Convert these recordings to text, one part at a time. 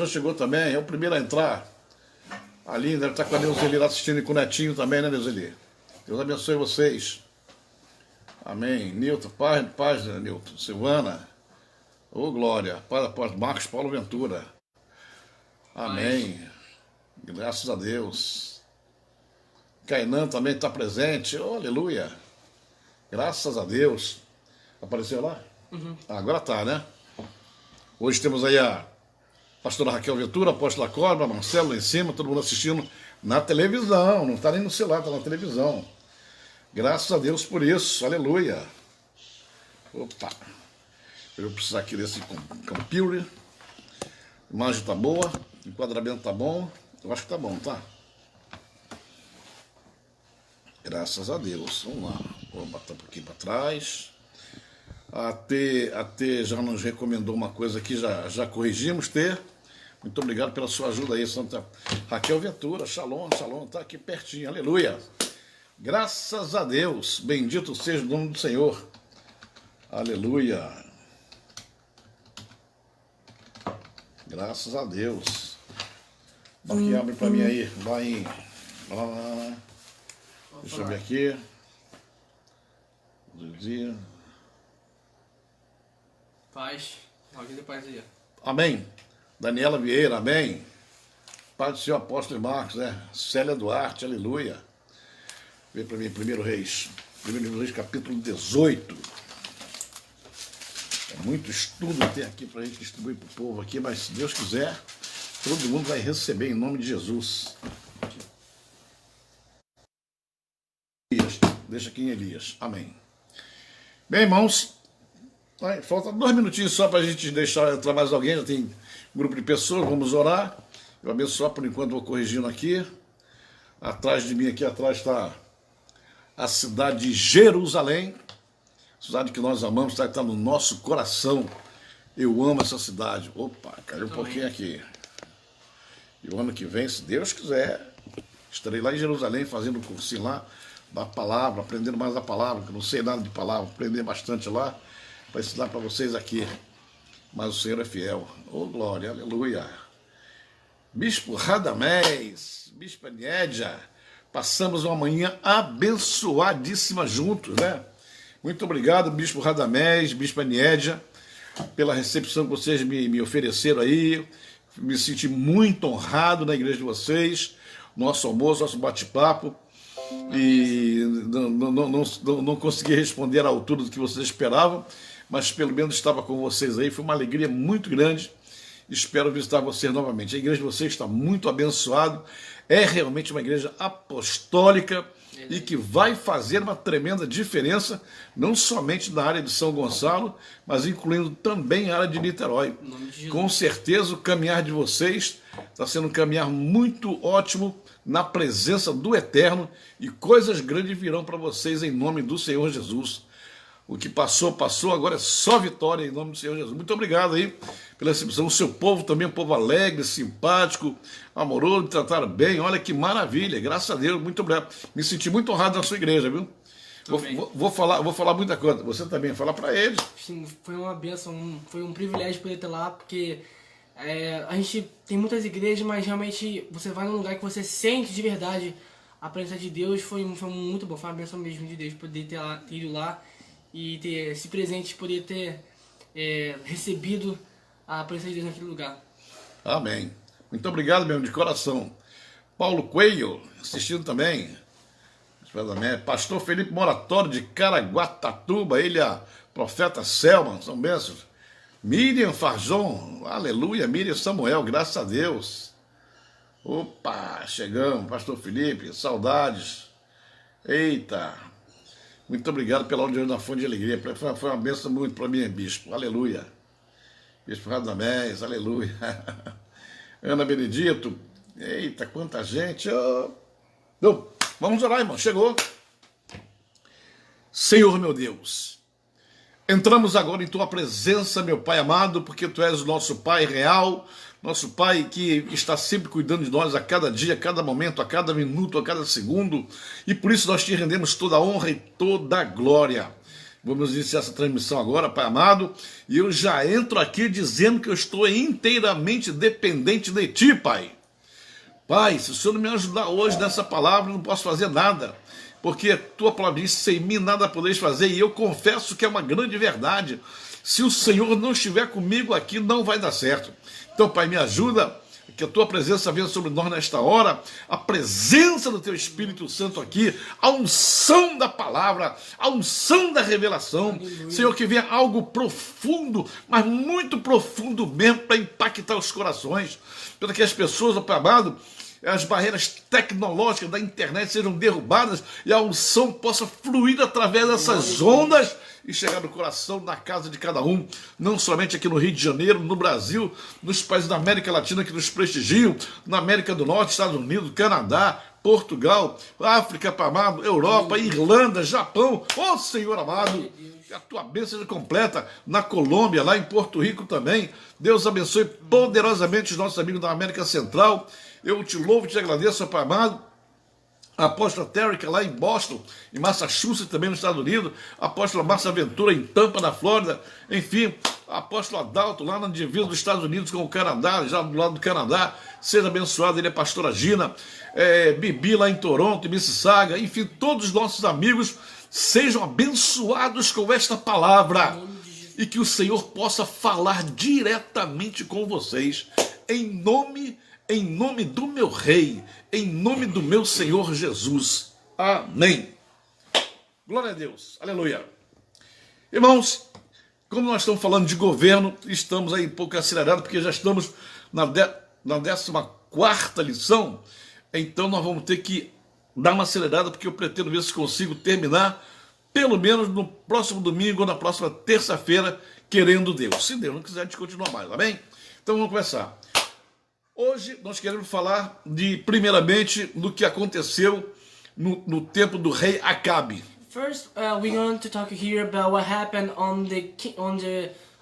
já chegou também, é o primeiro a entrar. Ali deve estar com a Neuzeli lá assistindo e com o Netinho também, né, Neuzeli? Deus abençoe vocês. Amém. Nilton, paz, Nilton. Silvana. Ô, glória. Paz, apóstolo Marcos Paulo Ventura. Amém. Graças a Deus. Kainan também está presente. Oh, aleluia. Graças a Deus. Apareceu lá? Uhum. Agora tá, né? Hoje temos aí a pastora Raquel Ventura, a apóstola Cobra, Marcelo lá em cima, todo mundo assistindo na televisão. Não está nem no celular, está na televisão. Graças a Deus por isso. Aleluia. Opa. Eu vou precisar aqui desse computer. A imagem tá boa, o enquadramento tá bom. Eu acho que tá bom, tá? Graças a Deus. Vamos lá. Vou botar um pouquinho para trás. A T já nos recomendou uma coisa aqui, já corrigimos, T. Muito obrigado pela sua ajuda aí, Santa Raquel Ventura. Shalom, tá aqui pertinho. Aleluia. Graças a Deus. Bendito seja o nome do Senhor. Aleluia. Graças a Deus. Aqui, abre para mim aí. Vai em... Deixa eu ver aqui. Paz. Alguém de paz aí. Amém. Daniela Vieira, amém. Pai do Senhor Apóstolo Marcos, né? Célia Duarte, aleluia. Vem para mim, 1 Reis. 1 Reis, capítulo 18. É muito estudo tem aqui para a gente distribuir para o povo aqui, mas se Deus quiser, todo mundo vai receber em nome de Jesus. Deixa aqui em Elias. Amém. Bem, irmãos, falta 2 minutinhos só para a gente deixar entrar mais alguém. Já tem um grupo de pessoas, vamos orar. Eu vou abençoar por enquanto, vou corrigindo aqui. Atrás de mim, aqui atrás está a cidade de Jerusalém. Cidade que nós amamos, está no nosso coração. Eu amo essa cidade. Opa, caiu um pouquinho aqui. E o ano que vem, se Deus quiser, estarei lá em Jerusalém fazendo um cursinho lá da palavra, aprendendo mais a palavra, que eu não sei nada de palavra, aprender bastante lá, para ensinar para vocês aqui. Mas o Senhor é fiel. Oh, glória, aleluia. Bispo Radamés, Bispa Niédia, passamos uma manhã abençoadíssima juntos, né? Muito obrigado, Bispo Radamés, Bispa Niédia, pela recepção que vocês me ofereceram aí. Me senti muito honrado na igreja de vocês, nosso almoço, nosso bate-papo. E não consegui responder à altura do que vocês esperavam, mas pelo menos estava com vocês aí, foi uma alegria muito grande. Espero visitar vocês novamente. A igreja de vocês está muito abençoada, é realmente uma igreja apostólica e que vai fazer uma tremenda diferença, não somente na área de São Gonçalo, mas incluindo também a área de Niterói. Com certeza o caminhar de vocês está sendo um caminhar muito ótimo na presença do Eterno, e coisas grandes virão para vocês em nome do Senhor Jesus. O que passou, passou, agora é só vitória em nome do Senhor Jesus. Muito obrigado aí pela recepção. O seu povo também, um povo alegre, simpático, amoroso, me trataram bem. Olha que maravilha, graças a Deus, muito obrigado. Me senti muito honrado na sua igreja, viu? Vou falar muita coisa. Você também, falar para eles. Sim, foi uma bênção, foi um privilégio poder estar lá, porque a gente tem muitas igrejas, mas realmente você vai num lugar que você sente de verdade a presença de Deus. Foi muito bom, foi uma bênção mesmo de Deus poder ter ido lá e ter esse presente, poder ter recebido a presença de Deus naquele lugar. Amém. Muito obrigado mesmo, de coração. Paulo Coelho, assistindo também. Pastor Felipe Moratório, de Caraguatatuba, ele, a profeta Selma, são bênçãos. Miriam Farjon, aleluia, Miriam Samuel, graças a Deus. Opa, chegamos, Pastor Felipe, saudades. Eita, muito obrigado pela audiência da Fonte de Alegria, foi uma bênção muito para mim, Bispo, aleluia. Bispo Radamés, aleluia. Ana Benedito, eita, quanta gente. Vamos orar, irmão, chegou. Senhor meu Deus, entramos agora em Tua presença, meu Pai amado, porque Tu és o nosso Pai real, nosso Pai que está sempre cuidando de nós a cada dia, a cada momento, a cada minuto, a cada segundo, e por isso nós Te rendemos toda a honra e toda a glória. Vamos iniciar essa transmissão agora, Pai amado, e eu já entro aqui dizendo que eu estou inteiramente dependente de Ti, Pai. Pai, se o Senhor não me ajudar hoje nessa palavra, eu não posso fazer nada, porque a Tua palavra diz, sem mim nada podeis fazer, e eu confesso que é uma grande verdade. Se o Senhor não estiver comigo aqui, não vai dar certo. Então, Pai, me ajuda, que a Tua presença venha sobre nós nesta hora, a presença do Teu Espírito Santo aqui, a unção da palavra, a unção da revelação. Aleluia. Senhor, que venha algo profundo, mas muito profundo mesmo, para impactar os corações, para que as pessoas, ó Pai amado, as barreiras tecnológicas da internet sejam derrubadas e a unção possa fluir através dessas ondas e chegar no coração, na casa de cada um, não somente aqui no Rio de Janeiro, no Brasil, nos países da América Latina que nos prestigiam, na América do Norte, Estados Unidos, Canadá, Portugal, África, amado, Europa, Irlanda, Japão. Ó Senhor amado, que a Tua bênção seja completa na Colômbia, lá em Porto Rico também. Deus abençoe poderosamente os nossos amigos da América Central. Eu te louvo e te agradeço, Pai amado. A apóstola Térica lá em Boston, em Massachusetts, também nos Estados Unidos. A apóstola Márcia Ventura em Tampa, na Flórida. Enfim, a apóstola Adalto lá na divisa dos Estados Unidos com o Canadá, já do lado do Canadá. Seja abençoado, ele é a pastora Gina. Bibi lá em Toronto, em Mississauga. Enfim, todos os nossos amigos sejam abençoados com esta palavra. E que o Senhor possa falar diretamente com vocês. Em nome do meu Rei, em nome do meu Senhor Jesus. Amém. Glória a Deus. Aleluia. Irmãos, como nós estamos falando de governo, estamos aí um pouco acelerados, porque já estamos na 14ª lição, então nós vamos ter que dar uma acelerada, porque eu pretendo ver se consigo terminar, pelo menos no próximo domingo ou na próxima terça-feira, querendo Deus. Se Deus não quiser, a gente continua mais, tá bem? Então vamos começar. Hoje nós queremos falar primeiramente do que aconteceu no tempo do rei Acabe. First, we're going to talk here about what happened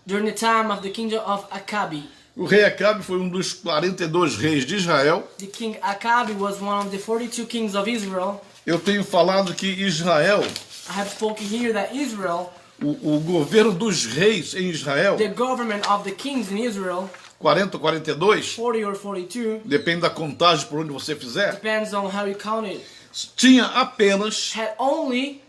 during the time of the kingdom of Acabe. O rei Acabe foi dos 42 reis de Israel. The king Acabe was one of the 42 kings of Israel. Eu tenho falado que Israel, I have spoken here that Israel, o governo dos reis em Israel, the government of the kings in Israel, 40 ou 42, 40 or 42, depende da contagem por onde você fizer, depends on how you count it, tinha apenas, had only,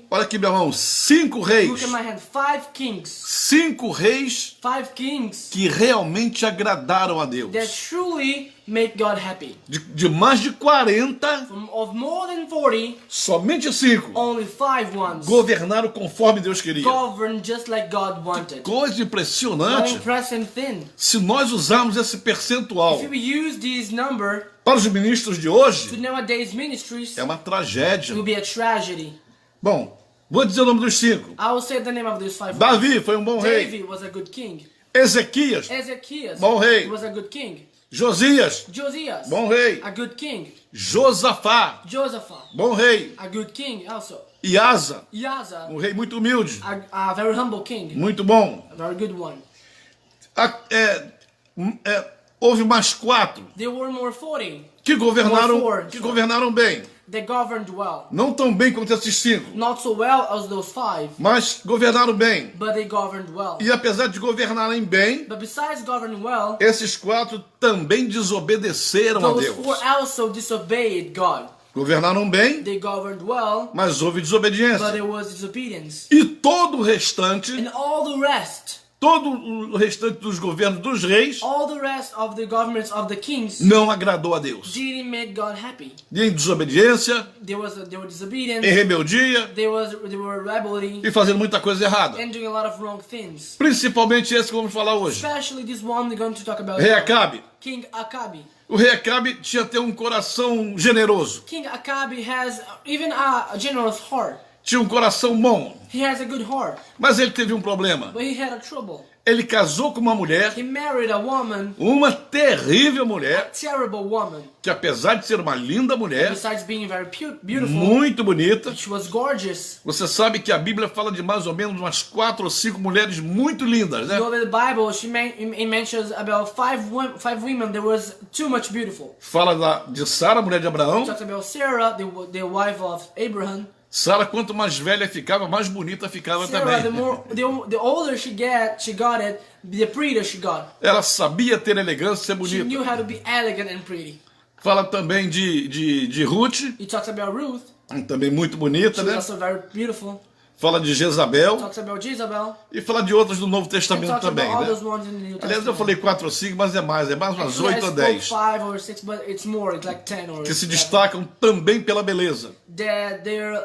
olha aqui meu irmão, 5 reis, look at my hand, 5 kings, 5 reis 5 kings que realmente agradaram a Deus. that truly make God happy. De mais de 40, Of more than 40, somente 5 only 5 ones governaram conforme Deus queria. governed just like God wanted. Coisa What impressionante. impressive thing. Se nós usarmos esse percentual If we use this number para os ministros de to hoje, nowadays ministries, é uma it tragédia. will be a tragedy. Bom, vou dizer o nome dos 5. I will say the name of these 5. Davi foi um bom rei. David was a good king. Ezequias, Ezekias bom rei. was a good king. Josias, Josias, bom rei. a good king. Josafá, Josaphat, bom rei. a good king also. E Asa, Asa, um rei muito humilde, a very humble king. muito bom. A very good one. Houve mais 4 There were more 40. que governaram bem. They governed well. Não tão bem quanto esses 5, Not so well as those 5, mas governaram bem. but they governed well. E apesar de governarem bem, But besides governing well, esses 4 também desobedeceram a those Deus. 4 also disobeyed God. Governaram bem, They governed well, mas houve but desobediência. there was disobedience. E todo o restante, And all the rest dos governos dos reis all the rest of the governments of the kings não agradou a Deus. didn't make God happy. E em desobediência, There were disobedience, em rebeldia there were rebellion, e fazendo muita coisa errada. and doing a lot of wrong things. Principalmente esse que vamos falar hoje. Especially this one we're going to talk about Rei now. Acabe. King Acabe. O rei Acabe tinha até um coração generoso. King Acabe has even a generous heart. Tinha um coração bom. He has a good heart, Mas ele teve um problema. but he had a trouble. Ele casou com uma mulher, He married a woman, uma terrível a mulher, terrible woman. que apesar de ser uma linda mulher, Besides being very beautiful, muito bonita, she was gorgeous. você sabe que a Bíblia fala de mais ou menos umas 4 ou 5 mulheres muito lindas, né? You know, in the Bible, it mentions about five women that was too much beautiful. Fala de Sara, mulher de Abraão, It talks about Sarah, the wife of Abraham. Sara, quanto mais velha ficava, mais bonita ficava Sarah, também. the older she got it, the prettier she got. Ela sabia ter elegância e ser She knew bonita. how to be elegant and pretty. Fala também de Ruth, He talks about Ruth. também muito bonita, She's né? also very beautiful. Fala de Jezabel Talks about Jezebel. e fala de outras do Novo And Testamento talks também, about all né? those ones in the New Aliás, eu Testament. falei 4 ou 5, mas é mais umas Actually, 8 I ou spoke 10, 5 or 6, but it's more. It's like 10 or que se 11. destacam também pela beleza.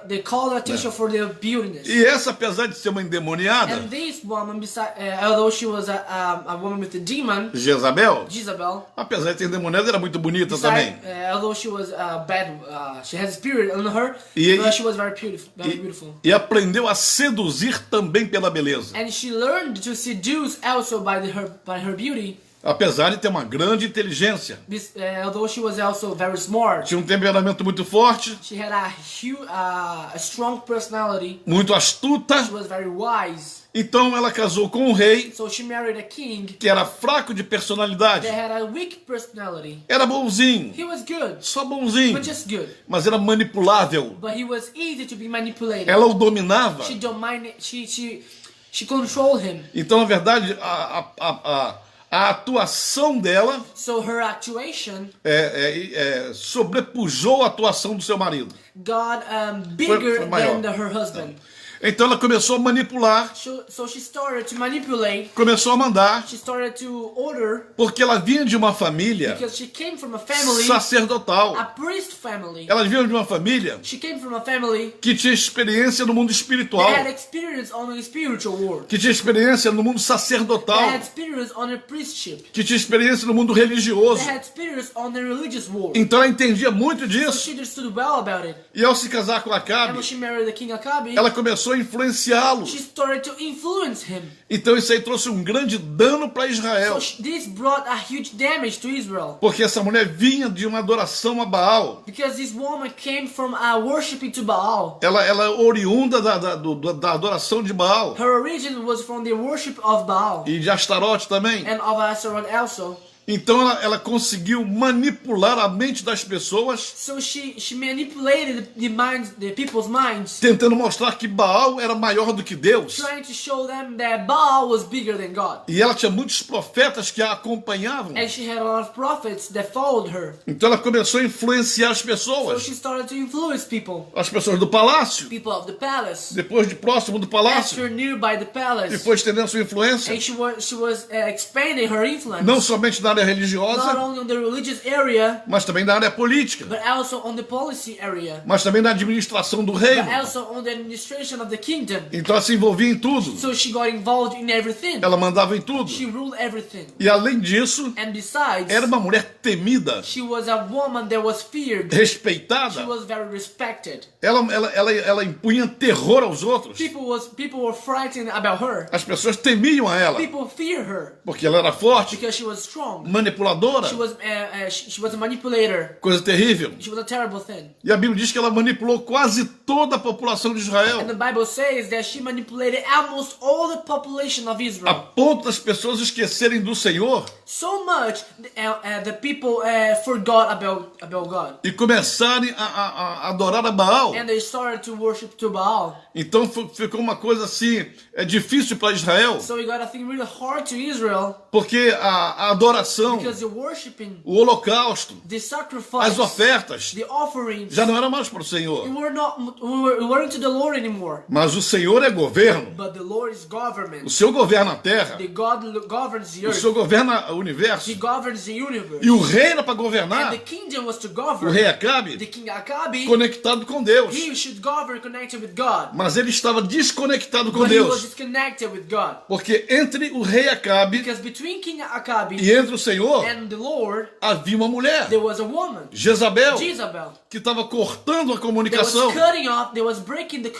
They call attention for their beautiness. E essa, apesar de ser uma endemoniada, And this woman, although she was a woman with a demon, Jezabel, Jezebel, apesar de ter endemoniada, era muito bonita também. although she was bad, she has a spirit on her, but she was very beautiful. Very beautiful. E aprendeu a seduzir também pela beleza. And she learned to seduce also by her beauty. Apesar de ter uma grande inteligência. Although she was also very smart, Tinha um temperamento muito forte, she had a strong personality. muito astuta. She was very wise. Então ela casou com um rei So she married a king que era fraco de personalidade. that had a weak personality. Era bonzinho, He was good, só bonzinho, but just good. mas era manipulável. But he was easy to be manipulated. Ela o dominava. She dominated. She controlled him. Então, na verdade, a atuação dela So her actuation, sobrepujou a atuação do seu marido. got bigger Foi maior. than her husband. Então ela começou a manipular, So she started to manipulate. começou a mandar, She started to order porque ela vinha de uma família because she came from a family, sacerdotal. a priest family. Ela vinha de uma família She came from a family que tinha experiência no mundo that espiritual, had experience on the spiritual world. que tinha experiência no mundo That sacerdotal, had experience on the priestship. que tinha experiência no mundo religioso. That had experience on the religious world. Então ela entendia muito So disso. she understood well about it. E ao se casar com And when Acabe, she married the king Akabi, ela começou a influenciá-lo. she started to influence him. Então isso aí trouxe um grande dano para Israel. So this brought a huge damage to Israel. Porque essa mulher vinha de uma adoração a Baal. Because this woman came from worshiping to Baal. Ela é oriunda da adoração de Baal. Her origin was from the worship of Baal E de Astarote também. and of Astaroth also. Então ela conseguiu manipular a mente das pessoas, So she manipulated the people's minds, tentando mostrar que Baal era maior do que Deus. trying to show them that Baal was bigger than God. E ela tinha muitos profetas que a acompanhavam. And she had a lot of prophets that followed her. Então ela começou a influenciar as So pessoas. she started to influence people. As pessoas do palácio, People of the palace. depois de próximo do palácio, After nearby the e palace. foi estendendo sua influência, And she was expanding her influence. não somente na área Not religiosa, only on the religious area, mas também na área política, but also on the policy area. mas também na administração do reino. But also on the administration of the kingdom. Então ela se envolvia em tudo, So she got involved in everything. ela mandava em tudo. She ruled everything. E além disso, And besides, era uma mulher temida, she was a woman that was feared. She respeitada. was very respected. Ela impunha terror aos outros. People were frightened about her. As pessoas temiam a ela, People fear her porque ela era forte, because she was strong. manipuladora, She was a manipulator. coisa terrível. She was a terrible thing. E a Bíblia diz que ela manipulou quase toda a população de Israel, And the Bible says that she manipulated almost all the population of a Israel. ponto das pessoas esquecerem do Senhor So much the people forgot about God. e começarem a adorar a Baal. And they started to worship to Baal. Então ficou uma coisa assim, difícil para Israel, So we got a thing really hard to Israel porque a adoração, because the worshiping, o holocausto, the as sacrifice, ofertas, the offerings, já não era mais para o Senhor. we weren't to the Lord anymore. Mas o Senhor é governo. But the Lord is government. O Senhor governa a terra. The God governs the O earth. Senhor governa o universo. He governs the universe. E o rei era para And governar. the kingdom was to O govern. rei The Acabe, king Akabi, conectado com Deus. he should govern connected with God. Mas ele estava desconectado com But he was Deus. disconnected with God. Porque entre o rei Acabe Because between King Akabi e entre o Senhor and the Lord, havia uma mulher, there was a woman, Jezabel, Jezebel, que estava cortando a that was comunicação. cutting off, that was breaking the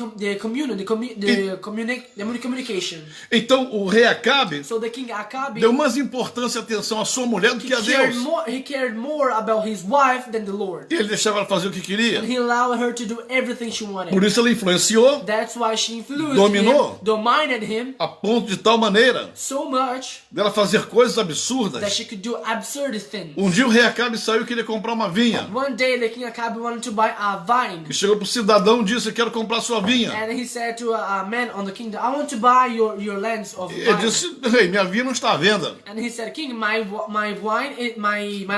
communication. Então o rei Acabe So the king Akabi, deu mais importância e atenção à sua mulher do que a Deus. he cared more about his wife than the Lord. E ele deixava ela fazer o que queria. And he allowed her to do everything she wanted. Por isso ela influenciou That's why she influenced Dominou. him, dominated him a ponto de tal maneira so much dela fazer coisas absurdas that she could do absurd things. Um dia o rei Acabe saiu e queria comprar uma vinha. One day the king Achabe wanted to buy a vine. E chegou pro cidadão e disse, quero comprar sua vinha. And he said to a man on the kingdom, I want to buy your lands of Ele vine. disse, rei, minha vinha não está à venda. And he said, King, my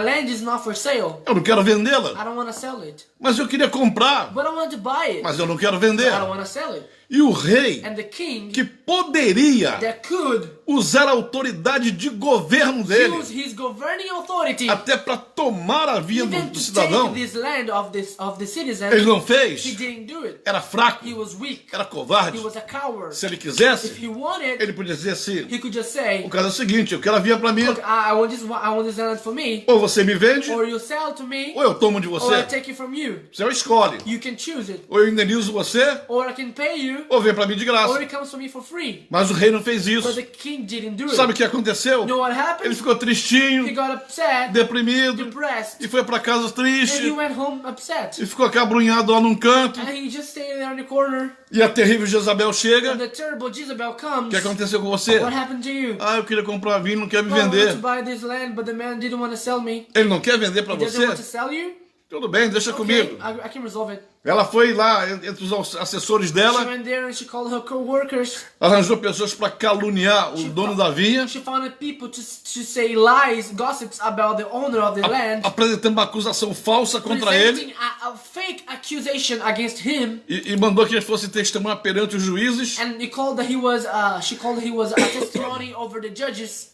land is not for sale. Eu não quero vendê-la. I don't want to sell it. Mas eu queria comprar. But I want to buy it. Mas eu não quero But vender. I don't want to sell it. E o rei, And the king que poderia that could usar a autoridade de governo dele, use his governing authority até para tomar a vinha even do to cidadão, take this land of the citizen, ele não he fez. didn't do it. Era fraco, He was weak. era He covarde. was a coward. Se ele If quisesse, he wanted, ele podia dizer assim, he could just say, o caso é o seguinte, eu quero a vinha para mim, look, I want this land for me, ou você me vende, or you sell to me, ou eu tomo de or I você. take it from you. Você escolhe. You can choose it. Ou eu indenizo você, Or I can pay you, ou vem para mim de or graça. it comes to me for free. Mas o rei não fez But isso. the king didn't do Sabe o it. que aconteceu? You know what Ele happened? ficou He tristinho, got upset, deprimido, depressed, e foi para casa and he triste, went home upset. e ficou acabrunhado lá num canto. And he just stayed there in the corner. E a terrível Jezabel chega. And the terrible Jezebel O comes. que aconteceu com você? What happened to you? Ah, eu queria comprar vinho, não quer me Oh, I wanted to vender. buy this land, but the man didn't want to sell me. Ele não quer vender para He doesn't want to você? sell you? Tudo bem, deixa Okay, comigo. I can resolve it. Ela foi lá entre os assessores She dela, went there and she called her co-workers. arranjou pessoas para caluniar o dono da vinha, She found people to say lies, gossips about the owner of the land, apresentando uma acusação falsa contra ele, presenting a fake accusation against him, e mandou que ele fosse testemunhar perante os juízes. and she called that he was a testimony over the judges,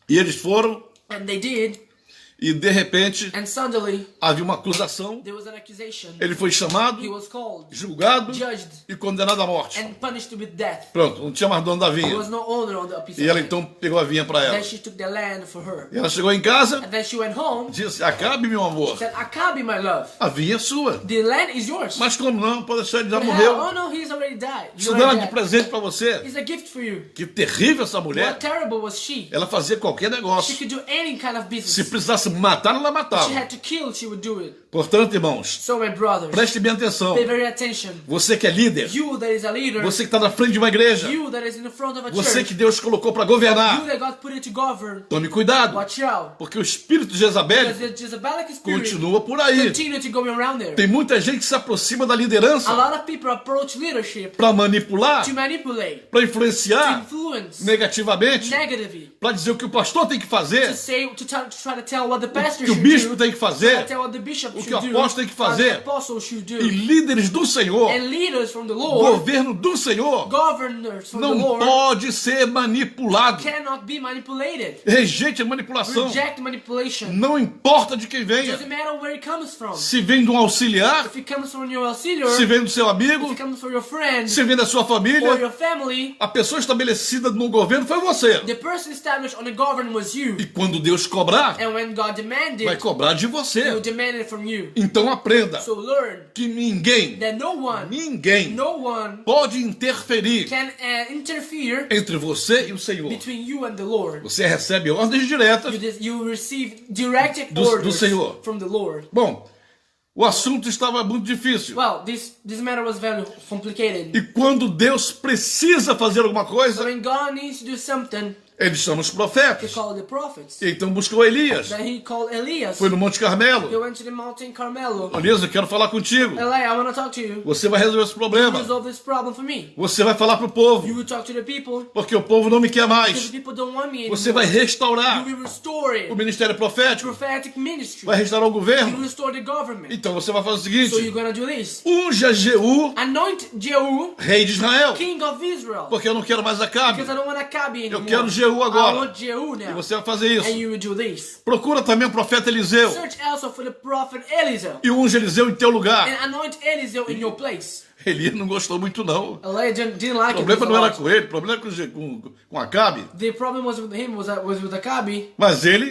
E eles foram, and they did, e de repente and suddenly havia uma acusação. there was an accusation. Ele foi He chamado, was called, julgado judged, e condenado à morte. and punished with death. Pronto, não tinha mais dono da He vinha. was no owner of the piece E of ela land. então pegou a vinha para ela. Then she took the land for her. E ela chegou em casa, And then she went home, disse, acabe meu amor, said, Achabe, my love, a vinha é sua. the land is yours. Mas como não? Pode deixar, ele já But morreu. how? Oh no, he's already died. He's Isso dá already de dead. presente para você. It's a gift for you. Que terrível essa mulher. What terrible was she? Ela fazia qualquer She negócio. could do any kind of Se business. precisasse matar, ela She matava. had to kill, she would do it. Portanto, irmãos, So my brothers, preste bem atenção. pay very attention. Você que é líder, You that is a leader, você que está na frente de uma igreja, you that is in the front of a você church, que Deus colocou para you governar, that God put it to govern, tome cuidado, watch out. porque o espírito de Jezabel Because the Jezebelic spirit continua por aí. continue to go around there. Tem muita gente que se aproxima da A liderança lot of people approach leadership para manipular, to manipulate, para to influenciar influence, negativamente, negatively, para dizer o que o pastor tem que fazer, to try to tell what the pastor o que o should bispo do, tem que try to fazer, tell what the bishop o que should o do, apóstolo tem que what fazer. the apostle should do, E líderes do Senhor, and leaders from the o Lord, governo do Senhor, governors from the não Lord, pode ser manipulado. cannot be manipulated. Rejeite a manipulação. Reject manipulation. Não importa de quem venha. Doesn't matter where it comes from. Se vem de um auxiliar, If it comes from your auxiliary, se vem do seu if amigo, it comes from your friend, se vem da sua or família, your family, a pessoa estabelecida no governo foi você. the person established on the government was you. E quando Deus cobrar, And when God demanded, vai cobrar de He will você. demand it from you. Então aprenda So learn que ninguém, that no one pode interferir can interfere entre você e o Senhor. between you and the Lord. Você recebe ordens diretas. You receive directed Do orders Senhor. from the Lord. Bom, o assunto estava muito difícil. Well, this matter was very complicated. E quando Deus precisa fazer alguma So coisa, when God needs to do something, ele chama os He profetas. called the prophets. E então buscou Elias. Then He called Elias. Foi no Monte He Carmelo. went to the mountain Carmelo. Elias, eu quero falar contigo. Eli, I want to talk to you. Você vai resolver esse problema. Resolve this problem for me. Você vai falar para o You povo. will talk to the people Porque o povo não me quer because mais. the people don't want me anymore. Você vai restaurar You will restore o it. ministério profético. Prophetic ministry. Vai restaurar o You will governo. restore the government. Então você vai fazer o So you're seguinte. gonna do this. Unja Jeú, Anoint Jehu, rei de Israel. king of Israel. Porque eu não quero mais Acabe. Because I don't want Achabe anymore. quero Jehu I agora. want Jehu E now. você vai fazer And isso. you will do this. Procura também o profeta Eliseu. Search also for the prophet Elisha. E unja Eliseu em teu lugar. And anoint Elisha in your place. Elias não gostou muito não. Elijah didn't O like it. problema não era lot. com ele, o problema era com Acabe. The problem was with him, was with Achabe. Mas ele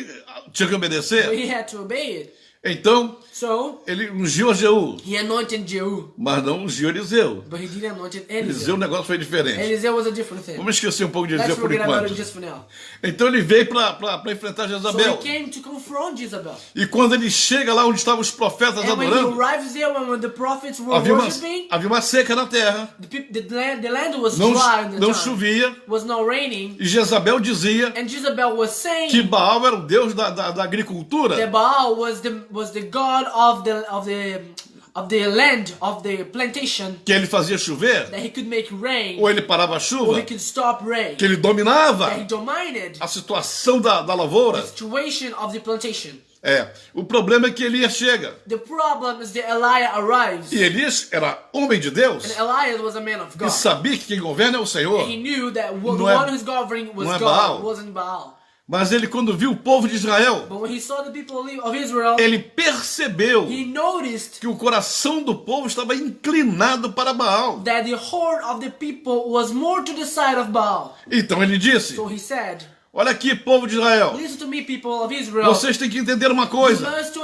tinha que But obedecer. he had to obey it. Então, So ele ungiu a Jeú, he anointed Jehu, mas não ungiu Eliseu. but he didn't anoint Eliseu, Eliseo. o negócio foi diferente. Eliseo was a different thing. Vamos esquecer um pouco de Eliseu Let's por forget about it enquanto. just for now. Então ele veio para enfrentar So Jezabel. he came to confront Jezebel. E quando ele chega lá onde estavam os profetas And when he adorando, arrives there, when the prophets were havia worshiping, uma seca na terra, the land was não, dry in the não time. chovia, Was not raining. e Jezabel dizia And Jezebel was que saying Baal era o deus da agricultura, that Baal was the god of the land, of the plantation, que ele fazia chover, that he could make rain, ou ele parava a or chuva, he could stop rain, que ele dominava that he dominated a situação da lavoura. the situation of the plantation. O problema é que Elias chega, The problem is that Elias arrives, e Elias era homem de Deus, and Elias was a man of e God. sabia que quem governa é o Senhor. And he knew that the Não é- one who's governing was não é God, Baal. wasn't Baal. Mas ele, quando viu o povo de Israel, But when he saw the people of Israel, ele percebeu he noticed que o coração do povo estava inclinado para Baal. that the heart of the people was more to the side of Baal. Então ele disse: So he said, olha aqui, povo de Israel, listen to me, people of Israel. vocês têm que entender uma You coisa. must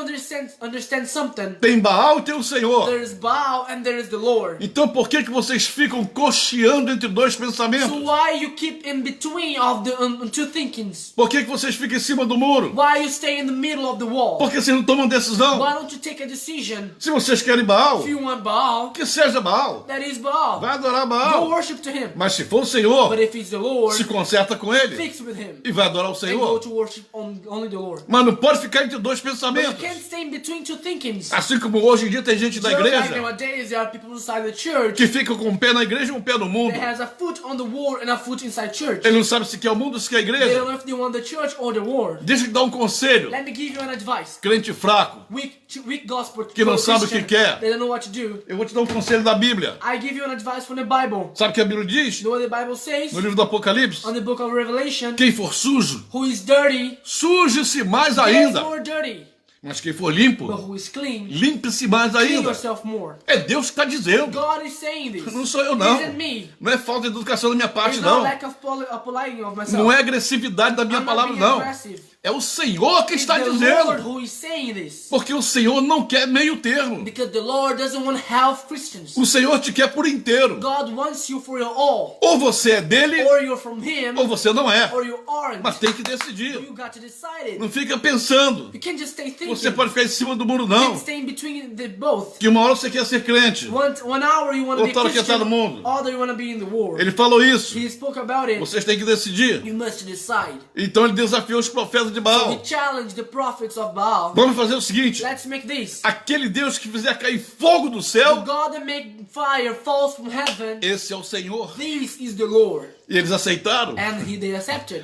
understand something. Tem Baal e tem o Senhor. There is Baal and there is the Lord. Então por que vocês ficam cocheando entre dois So pensamentos? why you keep in between of the two thinkings? Por que vocês ficam em cima do muro? Why you stay in the middle of the wall? Por que vocês não tomam decisão? Why don't you take a decision? Se vocês querem Baal, If you want Baal, que seja Baal. that is Baal. Vai adorar Go Baal. worship to him. Mas se for o Senhor, But if it's the Lord, se conserta com ele fix with him. e vai adorar o And Senhor. go to worship only the Lord. Mas não pode ficar entre dois But you pensamentos. can't stay in between two thinkings. Assim como hoje em dia tem gente da Just like igreja nowadays, there are people inside the church que fica com um pé na igreja e um pé no mundo. that has a foot on the wall and a foot inside church. Ele não sabe se quer o mundo ou se quer a They igreja. don't know if they want the church or the world. Deixa eu te dar um conselho. Let me give you an advice. Crente fraco, Weak gospel que não sabe o Christian, que quer. They don't know what to do. Eu vou te dar um conselho da Bíblia. I give you an advice from the Bible. Sabe o que a Bíblia diz? You know what the Bible says? No livro do Apocalipse. On the book of Revelation, Quem for sujo, who is dirty, suje-se mais gets ainda. more dirty. Mas quem for But limpo, who is clean, limpe-se mais clean ainda. yourself more. É Deus que está dizendo. God is saying this. Não sou eu, It não. isn't me. Não é falta de educação da minha parte, It's not não. lack of politeness of myself. Não é agressividade da minha I'm not palavra, being não. aggressive. É o Senhor que It's está the Lord dizendo. who is saying this. Porque o Senhor não quer meio termo. Because the Lord doesn't want half Christians. O Senhor te quer por inteiro. God wants you for your all. Ou você é dele, Or you're from Him, ou você não é. or you aren't. Mas tem que decidir. You got to decide it. Não fica pensando. You can't just stay thinking. Você pode ficar em cima do muro, You não. can't stay in between the both. Que uma hora você quer ser crente. One hour you want to be Outra hora quer estar Christian, no mundo. other you want to be in the world. Ele falou isso. He spoke about it. Vocês têm que decidir. You must decide. Então ele desafiou os profetas de So he Baal. challenged the prophets of Baal. Vamos fazer o seguinte. Let's make this. Aquele Deus que fizer cair fogo do The céu, God that make fire falls from heaven. esse é o Senhor. This is the Lord. E eles aceitaram. And they accepted.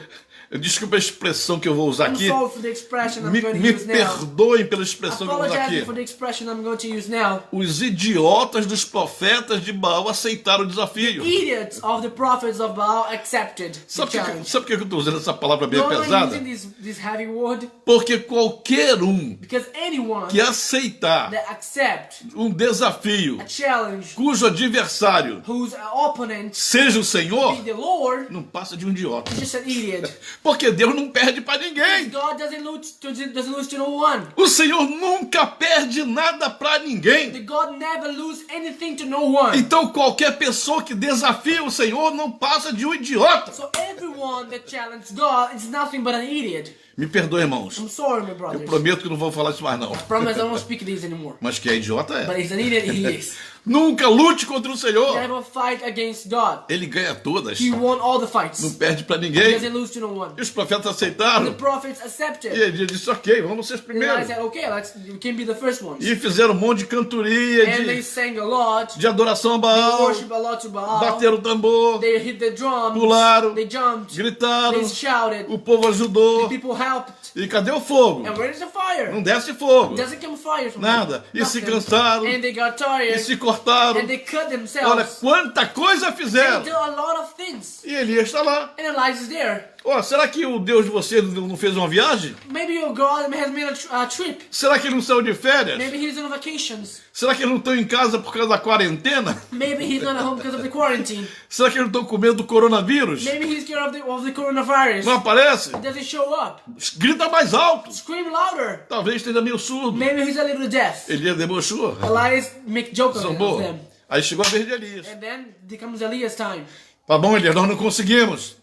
Desculpa a expressão que eu vou usar I'm aqui. sorry for the expression I'm Me going to use now. perdoem pela expressão que eu vou usar Apologizing aqui. for the expression I'm going to use now. Os idiotas dos profetas de Baal aceitaram o desafio. Idiots of the prophets of Baal accepted the Sabe challenge. por que eu estou usando essa palavra bem No, I'm pesada? using this heavy word Porque qualquer um because anyone que aceitar that accept um desafio a challenge cujo adversário whose opponent seja o Senhor, be the Lord não passa de um idiota. is just an idiot. Porque Deus não perde para ninguém. God doesn't lose to no one. O Senhor nunca perde nada para ninguém. The God never lose anything to no one. Então qualquer pessoa que desafia o Senhor não passa de um idiota. So everyone that challenges God is nothing but an idiot. Me perdoe, irmãos. I'm sorry, my Eu brothers. prometo que não vou falar isso mais não. Promise I won't speak this anymore. Mas que é idiota But é. he's an idiot, he is. Nunca lute contra o Senhor. Never fight against God. Ele ganha todas. He won all the Não fights. perde para He ninguém. doesn't lose to no one. E os profetas The aceitaram. prophets E accepted. ele disse, ok, vamos ser os And I primeiros. said, okay, we can be the first ones. E fizeram um monte de cantoria, And they sang a lot. de adoração a They Baal. worship a lot to Baal. Bateram o tambor, They hit the drums. pularam, They jumped. gritaram. They shouted. O povo ajudou. People helped. E cadê o fogo? And where is the fire? Não desce fogo. It doesn't come fire from Nada. them. E se Nothing. cansaram. And they got E tired. se cortaram. And they cut Olha themselves. quanta coisa They fizeram. did a lot of things. E Elias está lá. And Elijah is there. Ó, será que o Deus de você não fez uma viagem? Maybe your God has made a trip. Será que ele não saiu de férias? Maybe he's on vacations. Será que eles não estão em casa por causa da quarentena? Maybe he's not at home because of the quarantine. Será que eles não estão com medo do coronavírus? Maybe he's scared of the coronavirus. Não aparece? He doesn't show up. Grita mais alto. Scream louder. Talvez esteja meio surdo. Maybe he's a little deaf. Elias debochou. Elias make jokes of Zombou. them. Aí chegou a vez de Elias. And then becomes Elias' time. Tá bom, Elias, nós não conseguimos.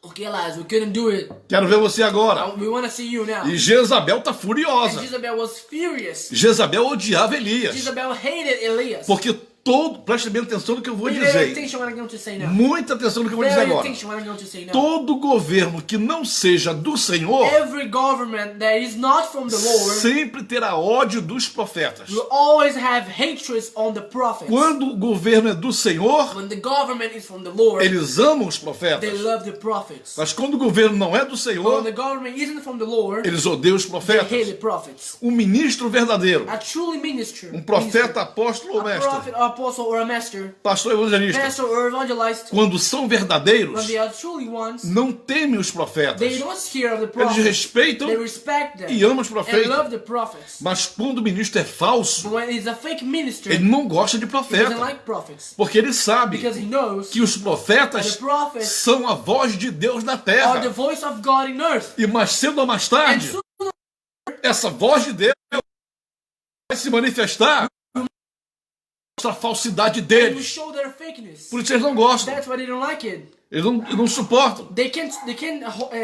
Okay, Elias, we couldn't do it. Quero ver você agora. We want to see you now. E Jezabel tá And furiosa. Jezebel was furious. Jezabel odiava Elias. Jezebel hated Elias. Porque preste bem atenção no que eu vou Pay very dizer. attention what I'm going to say now. Muita atenção no que eu vou dizer Very agora. attention what I'm going to say now. Todo governo que não seja do Senhor Every government that is not from the Lord sempre terá ódio dos profetas. will always have hatred on the prophets. Quando o governo é do Senhor, When the government is from the Lord, eles amam os they profetas. love the prophets. Mas quando o governo não é do But when Senhor, the government isn't from the Lord, eles odeiam os they hate the profetas. prophets. Um ministro verdadeiro, A truly minister, profeta, apóstolo ou a mestre, prophet, apostle, or a master, pastor evangelista, pastor or evangelist, quando são verdadeiros, when they are truly ones, não temem os profetas. they don't scare of the Eles prophets. respeitam They respect them e amam os and profetas. love the prophets. Mas quando o ministro é falso, But when it's a fake minister, ele não gosta de he doesn't profeta. like prophets Porque ele sabe because he knows que os profetas the prophets são a voz de Deus na are the terra. voice of God in earth. E mais cedo ou mais And tarde, soon essa voz de Deus vai se manifestar, mostra a falsidade they will deles. show their fakeness. Por isso eles não gostam. That's why they don't like it. Eles não suportam. They can't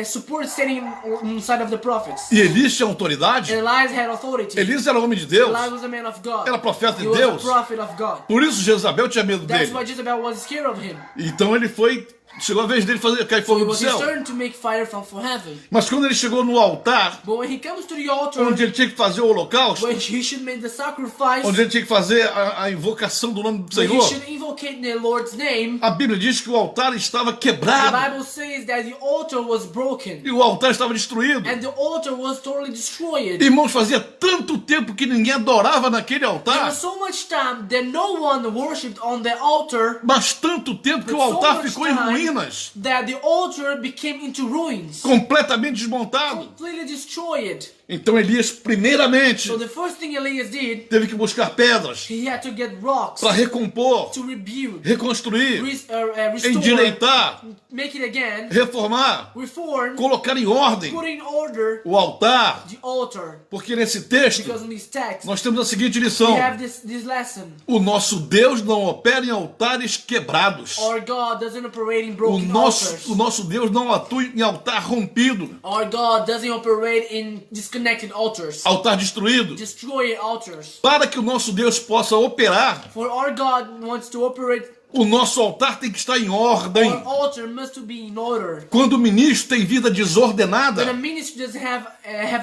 support standing inside of the prophets. E Elias tinha autoridade. And Elias had authority. Elias era homem de Deus. Elias was a man of God. Era profeta de He was Deus. a prophet of God. Por isso Jezabel tinha medo That's dele. why Jezebel was scared of him. Então ele foi, chegou a vez dele fazer cair So fogo it do was his céu. turn to make fire from heaven. Mas quando ele chegou no altar, But when he comes to the altar, onde ele tinha que fazer o holocausto, when he should make the sacrifice, onde ele tinha que fazer a invocação do nome do when he Senhor, should invocate the Lord's name, a Bíblia diz que o altar estava the quebrado Bible says that the altar was broken. e o altar estava destruído. And the altar was totally destroyed. Irmãos, fazia tanto tempo que ninguém adorava naquele There altar, was so much time that no one worshipped on the altar mas tanto tempo que o so altar much ficou em time ruínas, that the altar became into ruins, completamente desmontado. completely destroyed. Então Elias, primeiramente, So the first thing Elias did, teve que buscar pedras he had to get rocks para recompor, to rebuild, reconstruir, restore, endireitar, make it again, reformar, reform, colocar em ordem put in order o altar. the altar. Porque nesse texto Because in this text, nós temos a seguinte we lição: have this lesson. o nosso Deus não opera em altares quebrados. Our God doesn't operate in O broken altars. nosso Deus não atua em altar rompido, Our God doesn't operate in disconnected altars, altar destruído. destroyed altars. Para que o nosso Deus possa operar, For our God wants to operate, o nosso altar tem que estar em our ordem. altar must be in order. Quando o ministro tem vida When a desordenada, ministry doesn't have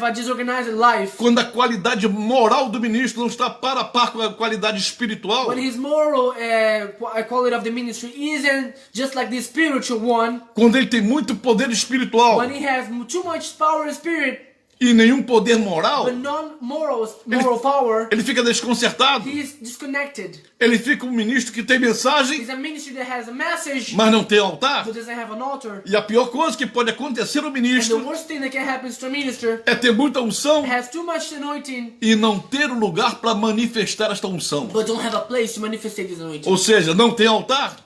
a disorganized life, quando a qualidade moral do ministro não está para a par com a qualidade espiritual, when his moral quality of the ministry isn't just like the spiritual one, quando ele tem muito poder espiritual when he has too much power and spirit, e nenhum poder moral, but moral power, ele fica desconcertado. he is disconnected. Ele fica um ministro que tem mensagem, He's a ministry that has a message, mas não tem altar. but doesn't have an altar. E a pior coisa que pode acontecer ao And the ministro worst thing that can happen to a minister é ter muita unção has too much anointing, e não ter um lugar para manifestar esta unção. but don't have a place to manifest this anointing. Ou seja, não tem altar.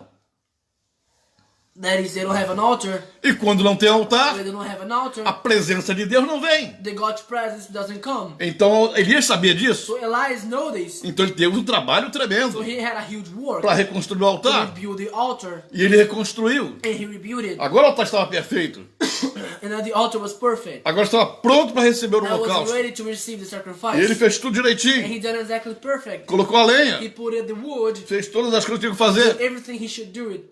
That is, they don't have an altar. E quando não tem altar, When they don't have an altar, a presença de Deus não vem. the God's presence doesn't come. Então Elias sabia disso. So Elias knows this. Então ele teve um trabalho So tremendo he had a huge work para reconstruir o to altar. rebuild the altar, E ele reconstruiu. and he rebuilt it. Agora o altar estava perfeito. And then the altar was perfect. Agora estava pronto para receber o I was holocausto. ready to receive the E ele sacrifice. fez tudo And direitinho. he done exactly perfect. Colocou a lenha. He put in the wood, Fez todas as coisas que tinha que fazer. everything he should do it.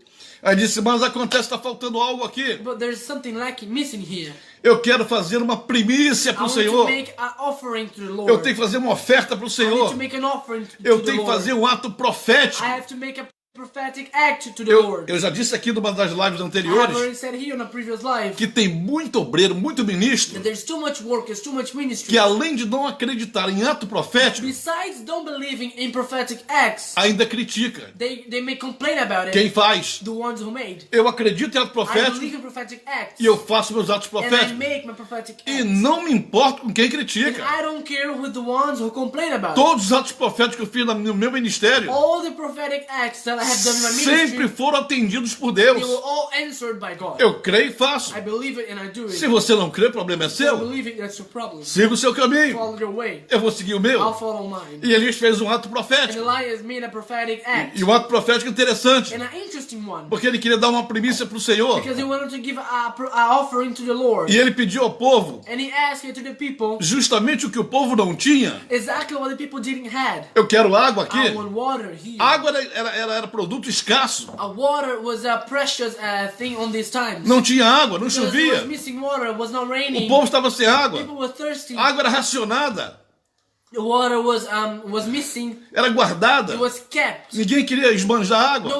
Aí disse, mas acontece, está faltando algo aqui. But there's something lacking, missing here. Eu quero fazer uma primícia I para o want to Senhor. make an offering to the Lord. Eu tenho que fazer uma oferta para o I need Senhor. to make an offering Eu to the tenho que Lord. fazer um ato profético. I have to make a prophetic act to the Lord. Eu já disse aqui numa das lives I have anteriores already said here on a previous live que tem muito obreiro, muito ministro, that there's too much work, there's too much ministry. que além de não acreditar em ato profético, Besides don't believing in prophetic acts, ainda critica they may complain about it. quem faz. The ones who made. Eu acredito em ato I profético believe in prophetic acts. e eu faço meus atos And I proféticos. make my prophetic E acts. não me importo com quem And critica. I don't care with the ones who complain about it. Todos os atos proféticos que eu fiz no meu ministério All the prophetic acts that I have done in my sempre ministry, foram atendidos por they Deus. were all answered by God. Eu creio e faço. I believe it and I do it. Se você não crê, o problema é If you seu. believe it, that's your problem. Siga o seu caminho. Follow your way. Eu vou seguir o I'll meu. follow mine. E Elias fez um ato And profético. Elias made a prophetic act. E um ato profético interessante. And an interesting one. Porque ele queria dar uma primícia para o Senhor. Because he wanted to give a offering to the Lord. E ele pediu ao povo And he asked it to the people justamente o que o povo não tinha. exactly what the people didn't have. Eu quero água aqui. I want water here. Água era produto escasso. A water was a precious thing on these times. Não tinha água, não Because it was chovia. missing water, it was not O raining. povo estava sem água. People were thirsty. A água era racionada. The water was missing. Era guardada. It was kept. Ninguém queria esbanjar água.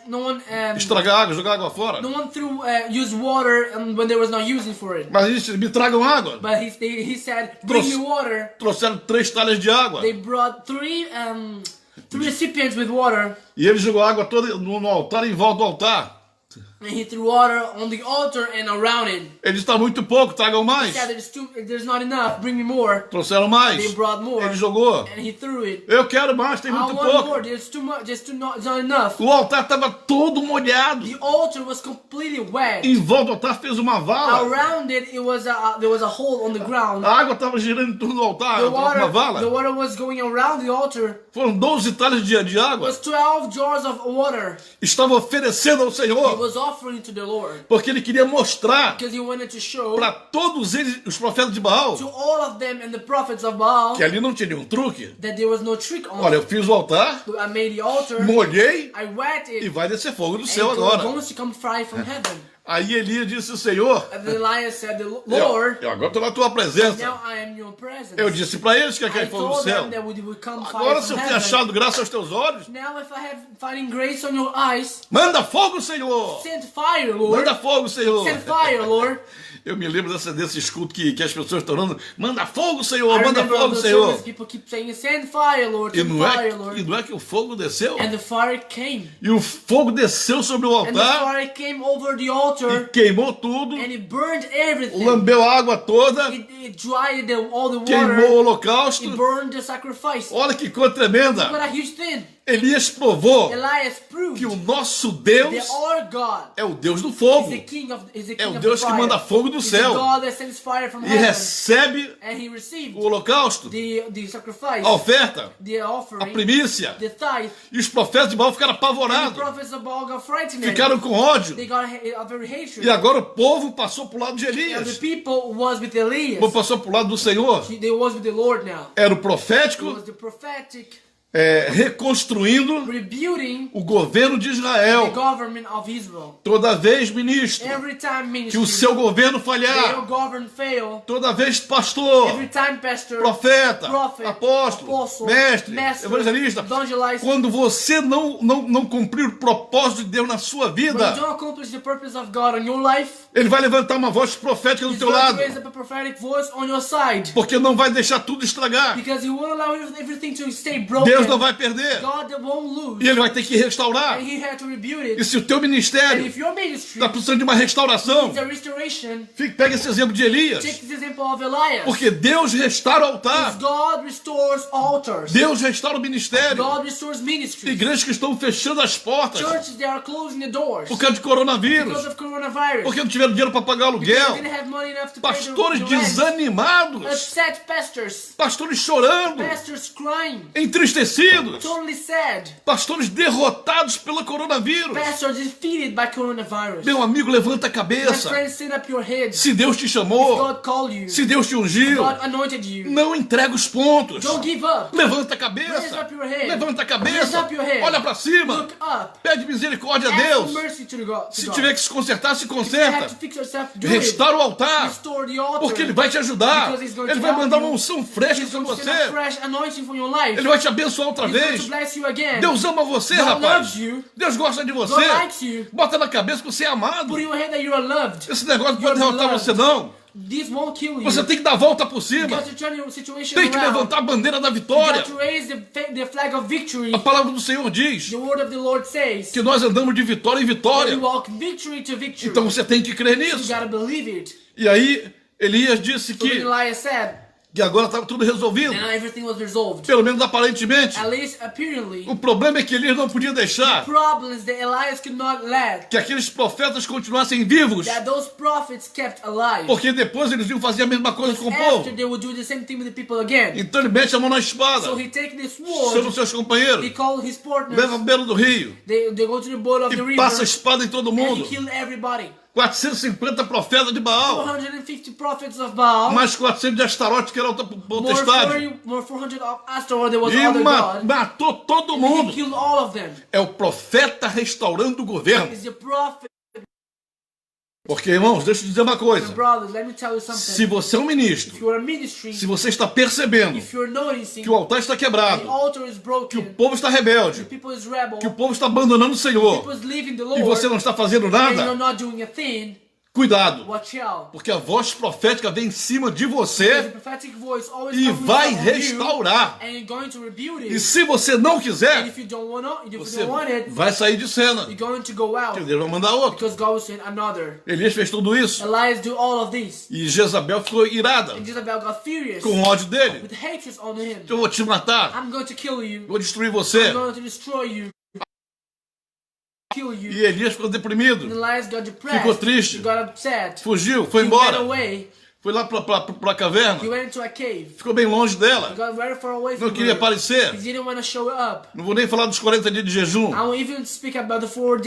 No one Estragar água, jogar água fora. threw used water when there was no using for it. Mas eles me tragam água. But he said, "Bring me water." Trouxeram 3 talhas de água. They brought three recipients with water, E ele jogou água toda no altar e em volta do altar. and he threw water on the altar and around it. Ele está muito pouco, tragam He mais. said, "There's not enough. Bring me more." Trouxeram mais. They brought more, Ele jogou. and he threw it. Eu quero mais, tem I muito want pouco. more. There's too much. It's not enough. O altar estava todo molhado. The altar was completely wet. Em volta do altar fez uma vala. Around it, there was a hole on the ground. A água estava girando em torno do altar, uma The vala. water was going around the altar. Foram 12 talhas de It água. was 12 jars of water. Estava oferecendo ao He Senhor. was offering to the Lord Porque ele queria mostrar because he wanted to show para todos eles, os profetas de Baal, to all of them and the prophets of Baal que ali não tinha nenhum truque. that there was no trick on Olha, it. eu fiz o altar, I made the altar. molhei I wet e it. vai descer fogo do And céu it agora. going to come fire from heaven. Aí Elias disse ao Senhor, And then Elias said, "Lord, eu agora estou na tua presença. now I am in your presence." Eu disse para eles que ia I cair fogo do told céu. them that would come fire Agora se from eu tenho heaven. achado graça aos teus olhos, Now if I have finding grace on your eyes, manda fogo, Senhor. send fire, Lord. Manda fogo, Senhor. Send fire, Lord. Eu me lembro desse escudo que as pessoas estão orando. Manda fogo, Senhor. I Manda remember fogo, on the Senhor. service, people keep saying, "Send fire, Lord. E Send não, fire, é, Lord." e não é que o fogo desceu? And the fire came. E o fogo desceu sobre o And the altar fire came over the e altar queimou tudo, and it burned everything. lambeu a água toda, It dried all the queimou o water. holocausto. It burned the sacrifice. Olha que coisa tremenda. What a huge thing. Elias provou Elias proved que o nosso that Deus our God é o Deus do is fogo. the king of É o the Deus que fire. manda fogo do He's the céu God that sends fire from e heaven. recebe And he received o holocausto, the sacrifice, a oferta, the a offering, primícia. the tithe. E os profetas de Baal ficaram And the apavorados, prophets of Baal got frightened. ficaram com ódio. They got a very hatred. E agora o povo passou para o lado de And the Elias. people was with O Elias. povo passou para o lado do Senhor. They was with the Lord now. Era o It profético was the prophetic reconstruindo rebuilding o governo de the Israel. government of Israel. Toda vez, ministro, Every time que o ministry, seu governo their falhar. government fail. Toda vez, pastor, Every time pastor, profeta, prophet, apóstolo, apostle, mestre, master, evangelista. evangelist. Quando você não cumprir o propósito de Deus na sua When you vida, don't accomplish the purpose of God in your life, ele vai levantar uma voz profética do He's teu going to lado. raise up a prophetic voice on your side. Porque não vai deixar tudo estragar. Because He won't allow everything to stay broken. Deus não vai perder. God won't lose. E ele vai ter que restaurar. And He had to rebuild E it. se o teu And ministério if your ministry está precisando de uma restauração, needs a restoration, pega esse exemplo de Elias. take this example of Elias. Porque Deus restaura o altar. God restores altars. Deus restaura o ministério. God restores ministries. Igrejas que estão fechando as portas Churches, they are closing the doors por causa de because coronavírus. of coronavirus. Porque não tiveram dinheiro para pagar They aluguel. didn't have money enough to pay Pastores the rent. desanimados. Upset pastors. Pastores chorando. Pastors crying. Entristecidos. Totally sad. Pastores derrotados pelo coronavírus. Pastors defeated by coronavirus. Meu amigo, levanta a My cabeça. friend, stand up your head. Se Deus te chamou, God called you. se Deus te ungiu, God anointed you. não entrega os pontos. Don't give up. Levanta a Raise cabeça. up your head. Levanta a Raise cabeça. up your head. Olha para cima. Look up. Pede misericórdia a Ask for Deus. mercy to God. Se tiver que se consertar, se If you have to conserta. fix yourself, do it. Restaura o altar. Restore the altar. Porque Ele vai te ajudar. Because He's going Ele to vai help mandar you. uma unção fresca He's sobre going to send a você. fresh anointing for your life. Ele vai te abençoar. abençoar outra He's going vez. to bless you again. Deus ama você, God rapaz. loves you. Deus gosta de God você. likes you. Bota na cabeça que você é amado. Put in your head that you are loved. Esse negócio não pode You're derrotar loved. você, não. This won't kill you. Você tem que dar a volta por You cima. got to turn your situation Tem que around. levantar a bandeira da You vitória. got to raise the flag of victory. A palavra do Senhor diz The word of the Lord says que nós andamos de vitória em that vitória. we walk victory to victory. Então você tem que crer You nisso. gotta believe it. E aí, Elias disse So then que Elias said, agora estava tudo resolvido. and now everything was resolved. Pelo menos aparentemente. At least apparently, O problema é que Elias não podia deixar problems that Elias could not let, que aqueles profetas continuassem vivos. that those prophets kept alive. Porque depois eles iam fazer a mesma coisa com o povo. After they would do the same thing with the people again. Então ele mete a mão na espada. So he take this Chama sword, os seus companheiros. he called his partners, Leva ao beiro do rio. they go to the border of the E river, passa a espada em todo and he mundo. killed everybody. 450 profetas de Baal. 450 prophets of Baal, Mais 400 de Astarote, que era outra more potestade. 400 of Astor, there was E other god. matou todo He mundo. killed all of them. É o profeta restaurando o governo. It's the prophet. Porque, irmãos, deixa eu dizer uma coisa. Brothers, let me tell you Se something. você é um ministro, If you're a ministry, se você está percebendo if you're noticing que o altar está the quebrado, altar is que o broken, povo está rebelde, the people is rebel, que o povo está abandonando o Senhor, people is leaving the e Lord, você não está fazendo and you're nada, not doing a thing, cuidado. watch out. Porque a voz profética vem em cima de The você prophetic voice always e comes vai from you, restaurar. and you're going to rebuild E it. se você não And quiser, if you don't você want it, vai sair de cena. you're going to go out, Deus vai mandar outro. because God will send another. Elias fez tudo isso. Elias do all of this, E Jezabel ficou irada and Jezebel got furious com o ódio dele. with hatred on him. Eu vou te matar. I'm going to kill you. Vou destruir você. I'm going to destroy you. Kill you. E Elias ficou deprimido. And Elias got depressed. Ficou triste. He got upset. Fugiu, foi He embora. ran away. Foi lá pra caverna. He went into a cave. Ficou bem longe He dela. got very far away Não from queria her. aparecer. He didn't want to show up. Não vou nem falar dos 40 dias de jejum. I won't even speak about the 40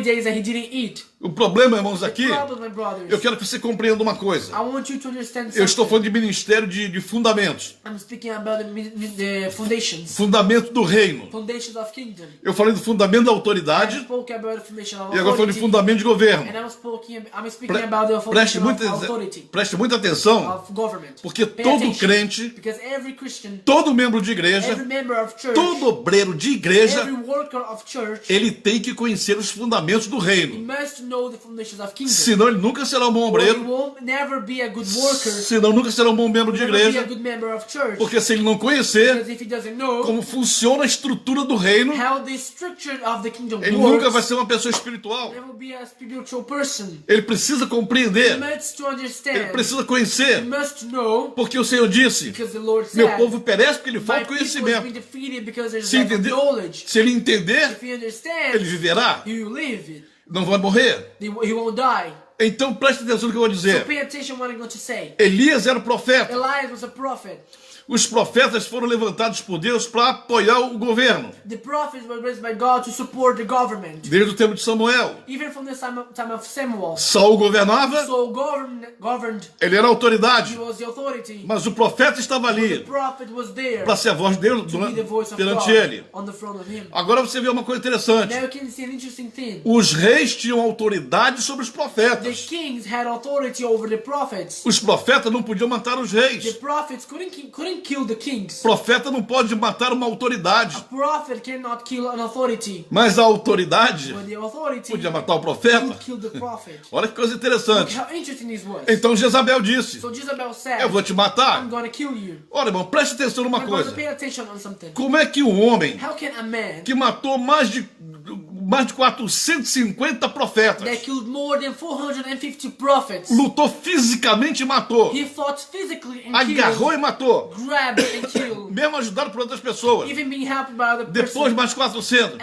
days that he didn't eat. O problema, irmãos, aqui, Problem, my brothers. eu quero que você compreenda uma coisa. I want you to understand Eu estou something. falando de ministério de fundamentos. I'm speaking about the foundations. Fundamento do reino. Foundations of kingdom. Eu falei do fundamento da I autoridade spoke about the foundation of e agora falando authority. de fundamento de governo. And I'm speaking about the Preste foundation muita, of authority. preste muita atenção, Of government. porque Pay todo attention, crente, because every Christian, todo membro de igreja, every member of church, todo obreiro de igreja, every worker of church, ele tem que conhecer os fundamentos do he reino. must know the foundations of kingdom. Senão ele nunca será um bom Or he obreiro, won't never be a good worker, senão nunca será um bom membro de never be a igreja, good member of church. porque se ele não conhecer Because if he doesn't know como funciona a estrutura do reino, how the structure of the kingdom ele nunca vai works, ser uma pessoa espiritual. never be a spiritual person. Ele precisa He compreender, must to ele understand. precisa He conhecer, must know, porque o Senhor disse: because the Lord meu said, povo perece porque lhe my falta people has been conhecimento. defeated because there's Se, lack of entender, knowledge. se ele entender, If he understands, ele viverá, he will live. não vai morrer. He won't die. Então preste atenção no que eu vou So dizer. pay attention what I'm going to say. Elias era profeta. Elias was a prophet. Os profetas foram levantados por Deus para apoiar o governo. The prophets were raised by God to support the government. Desde o tempo de Samuel. Even from the time of Samuel. Saul governava, So governed, ele era a he autoridade. was the authority. Mas o profeta estava The ali prophet was there para ser a voz de Deus to be the voice of perante God ele. on the front of him. Agora você vê uma coisa interessante. Now you can see an interesting thing. Os reis tinham autoridade sobre os The profetas. kings had authority over the prophets. Os profetas não podiam matar os The reis. prophets couldn't kill the kings. Profeta não pode matar uma autoridade. A prophet cannot kill an authority. Mas a autoridade But the authority podia matar o profeta. could kill the prophet. Olha que coisa Look interessante. how interesting this was. Então Jezabel disse: So Jezebel said, eu vou te matar. I'm gonna kill you. Olha, irmão, preste atenção numa I'm going to coisa. pay attention on something. Como é que um homem How can a man que matou mais de 450 profetas, that killed more than 450 prophets, lutou fisicamente e matou, he fought physically and agarrou killed, e matou, grabbed and killed, mesmo ajudado por outras pessoas, even being helped by other depois person, mais 400.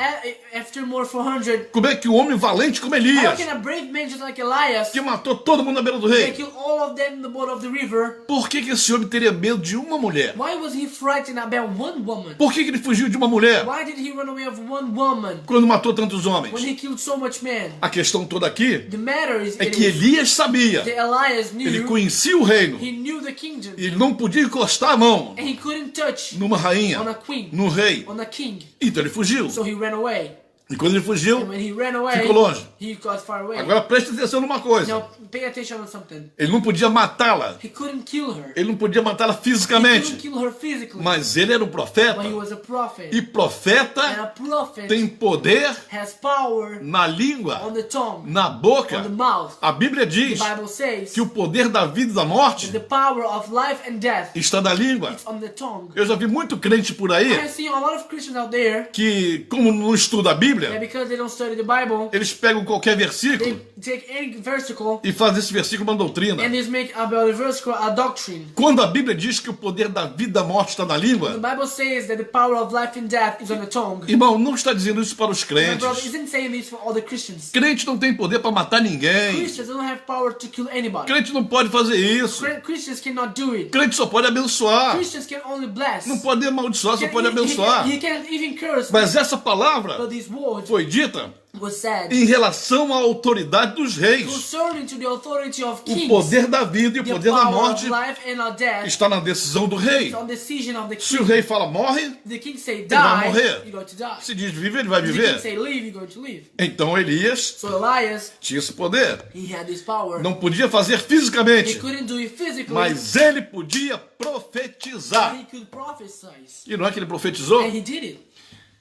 after more 400, Como é que um homem valente como how Elias, can a brave man just like Elias que matou todo mundo na beira do that rei, killed all of them in the border of the river, por que esse homem teria medo de uma mulher? why was he frightened about one woman? Por que ele fugiu de uma mulher Why did he run away of one woman quando matou tantos when homens? he killed so much men? A questão toda aqui The matter is, é que Elias sabia, that Elias ele knew, conhecia o reino, he knew the kingdom, e ele não podia encostar a mão and he couldn't touch numa rainha, on a queen, no rei. on a king. Então ele fugiu. So he ran away. E quando ele fugiu, And when he ran away, ficou longe. he got far away. Agora preste atenção numa coisa. Now, pay attention on something. Ele não podia matá-la. He couldn't kill her. Ele não podia matá-la He couldn't fisicamente. kill her physically. Mas ele era um profeta. But he was a prophet. E And a profeta prophet tem poder has power na língua, on the tongue, na boca. on the mouth. A Bíblia The diz Bible says que o poder da vida e da morte that the power of life and death está na língua. is on the tongue. Eu já vi muito crente por I aí have seen a lot of Christians out there que, como não estuda a that Bíblia, because they don't study the Bible, eles pegam qualquer they versículo take any versicle e fazem esse versículo uma doutrina. and just make about a versicle a doctrine. Quando a Bíblia diz que o poder da vida e da morte está na The língua, Bible says that the power of life and death is on the tongue. irmão, não está dizendo isso para os My brother crentes. isn't saying this for all the Christians. Crente não tem poder para matar ninguém. Christians don't have power to kill anybody. Crente não pode fazer isso. Christians cannot do it. Crente só pode abençoar. Christians can only bless. Não pode amaldiçoar, só pode He abençoar. can't even curse. Mas essa palavra But this word foi dita was said em relação à autoridade dos reis. concerning to the authority of O kings. poder da vida e o The poder da power morte of life and of death está na decisão do rei. is on the decision of the Se king. o rei fala morre, The king say die, vai morrer. you're going to die. se diz vive, ele vai The king viver. say leave, you're going to leave. Então Elias So Elias, tinha esse poder. he had this power. Não podia fazer He fisicamente, couldn't do it physically, mas ele podia but profetizar. he could prophesy. E não é que ele profetizou? And he did it.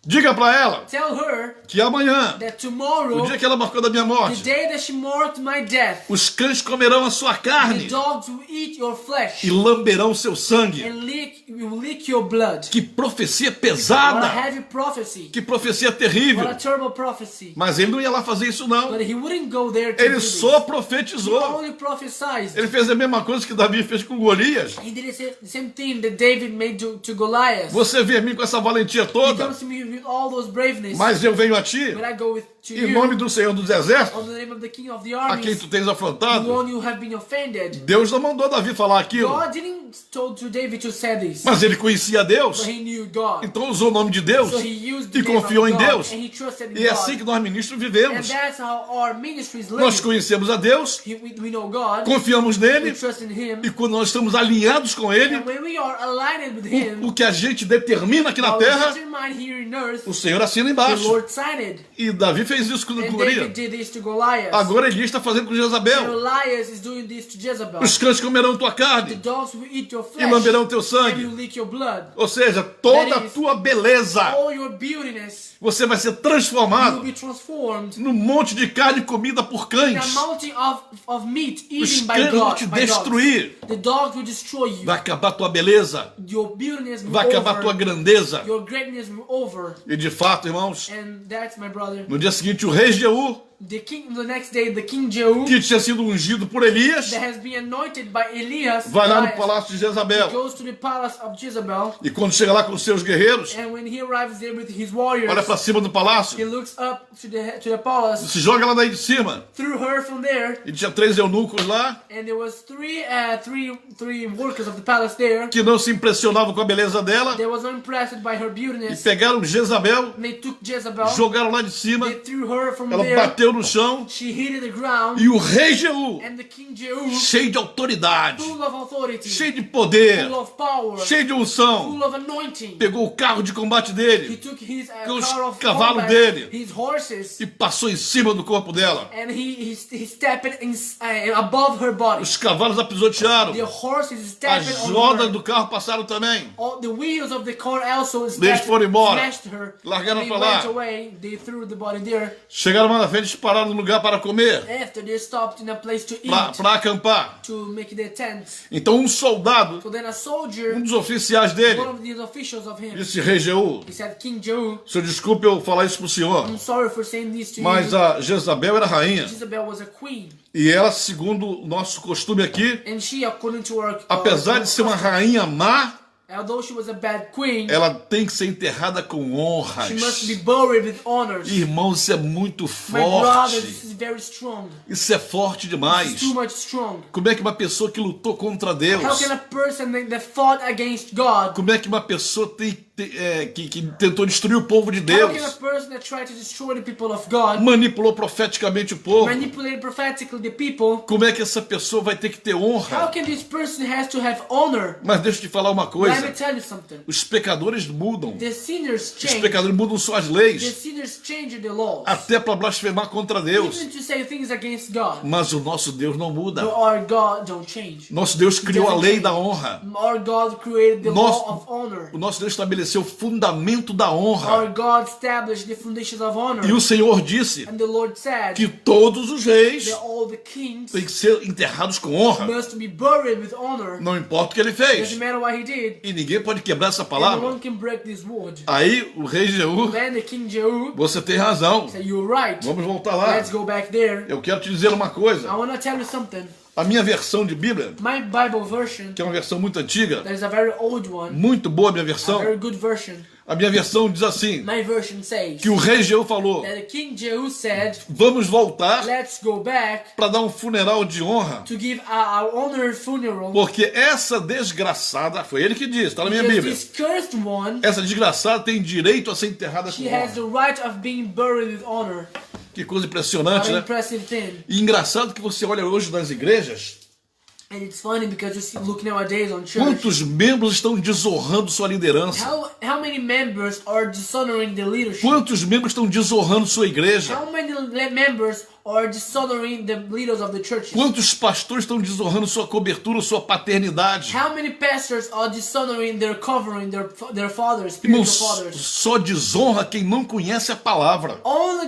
Diga para ela Tell her que amanhã, that o tomorrow, dia que ela marcou da minha the morte, day that she marked my death, os cães comerão a sua the carne dogs will eat your flesh e lamberão seu sangue. and will lick your blood. Que profecia What a pesada! heavy prophecy. Que profecia What terrível! a terrible prophecy. Mas ele não ia lá fazer isso não. But he wouldn't go there to do Ele this. só He profetizou. only prophesied. Ele fez a mesma coisa que Davi fez com Golias. He did the same thing that David made to Goliath. Você vê a mim com essa valentia He toda, comes to me with all those braveness. mas eu venho a ti, But I go to em you nome do Senhor dos Exércitos, on the name of the King of the a quem armies, tu tens the afrontado. one you have been offended. Deus não mandou Davi falar aquilo, God didn't told to David to say this, mas ele conhecia Deus, but he knew God. então usou o nome de Deus So he used the e name confiou of em God, Deus. and he trusted in E é God. assim que nós ministros And vivemos. that's how our ministries live. Nós conhecemos a Deus, We know God, confiamos we nele, trust in Him, e quando nós estamos alinhados com ele, and when we are aligned with Him, o que a gente determina aqui na our terra, determined here in earth, o Senhor assina the embaixo. Lord signed it. E Davi fez isso com And Golias. David did this to Goliath. Agora Elias está fazendo com And Jezabel. Elias is doing this to Jezebel. Os cães comerão tua The carne dogs will eat your e flesh lamberão teu and will sangue. lick your blood. Ou seja, toda a That is- tua beleza, All your beautiness você vai ser will transformado be transformed num monte de carne comida por in a cães. mountain of meat Os eaten by cães vão God. te By dogs. destruir. The dogs will destroy you. Vai acabar tua beleza. Your beautiness will Vai acabar tua over. grandeza. Your greatness will over. E de fato, irmãos, And that's my brother. no dia seguinte o rei Jeú, The next day, the king Jehu, que tinha sido ungido por Elias, that has been anointed by Elias, vai lá no Elias, palácio de Jezabel. goes to the palace of Jezebel. E quando chega lá com os seus guerreiros, And when he arrives there with his warriors, olha para cima do palácio, he looks up to the palace, se joga lá daí de cima. threw her from there, E tinha 3 eunucos lá and there was three workers of the palace there. que não se impressionavam com a beleza dela. They was impressed by her E beautiness. pegaram Jezabel, And they took Jezebel, jogaram lá de cima. they threw her from Ela there. bateu no chão. She hit the ground, E o rei Jeú, and the king Jehu, cheio de autoridade, full of authority, cheio de poder, full of power, cheio de unção, full of anointing, pegou o carro de combate he dele took his com os car of cavalos combat, dele. his horses, e passou em cima do corpo dela. and he stepped above her body. Os cavalos a pisotearam. The horses As stepped on rodas her. do carro passaram também. All the wheels of the car also Eles foram embora. smashed her. Largaram They pra lá. went away. They threw the body there. Chegaram lá na frente e pararam no lugar para comer, After they stopped in a place to eat, para acampar. to make their tents. Então um soldado, So then a soldier, um dos oficiais dele, one of the officials of him, disse: Rei Jeú, he said, King Jehu, senhor, desculpe eu falar isso pro senhor, I'm sorry for saying this to mas you. a Jezabel era rainha. Jezebel was a queen, E ela, segundo o nosso costume aqui, and she, according to our apesar de ser uma rainha má, although she was a bad queen, ela tem que ser enterrada com honras. she must be buried with honors. Irmão, isso é muito My brother, forte. this is very strong. Isso é forte demais. It's too much strong. Como é que uma pessoa que lutou contra Deus, How can a person that fought against God, como é que uma pessoa tem que tentou destruir o povo de How Deus, can a person that tried to destroy the people of God manipulou profeticamente o povo, manipulate prophetically the people? como é que essa pessoa vai ter que ter How honra? can this person has to have honor? Mas deixa eu te falar uma Let me coisa, tell you something. os pecadores mudam, The sinners os change. pecadores mudam suas The leis, sinners change the laws. até para blasfemar contra Deus, Even to say things against God. mas o nosso Deus não muda. But our God don't change. Nosso Deus criou a lei da honra. Our God created the law of honor. O nosso Deus estabeleceu o fundamento da Our honra. God established the foundations of honor. E o Senhor disse And the Lord said que todos os reis that all the kings têm que ser enterrados com honra. must be buried with honor. Não importa o que ele Doesn't fez. matter what he did. E ninguém pode quebrar essa And no palavra. one can break this word. Aí o rei Jeú, Then the King Jehu você tem razão. said, "You're right. Vamos voltar lá. Let's go back there." Eu quero te dizer uma I coisa. want to tell you something. A minha versão de Bíblia, My Bible version, que é uma versão muito antiga, that is a very old one, muito boa a minha a versão. very good version. A minha versão diz assim, My version says que o rei Jeú falou, that the King Jehu said, vamos voltar "Let's go back para dar um funeral de honra. to give our honor funeral." Porque essa desgraçada, foi ele que disse, está na minha Because Bíblia. this cursed one, Essa desgraçada tem direito a ser enterrada com she has honra. the right of being buried with honor. Que coisa impressionante, An né? impressive thing. E engraçado que você olha hoje nas igrejas, And it's funny because you see, look nowadays on church. quantos membros estão desonrando sua liderança? How many members are dishonoring the leadership? Quantos membros estão desonrando sua igreja? How many members are dishonoring the leaders of the churches? Quantos pastores estão desonrando sua cobertura, sua paternidade? How many pastors are dishonoring their covering, their fathers, Irmãos, spiritual fathers? só desonra quem não conhece a palavra. Only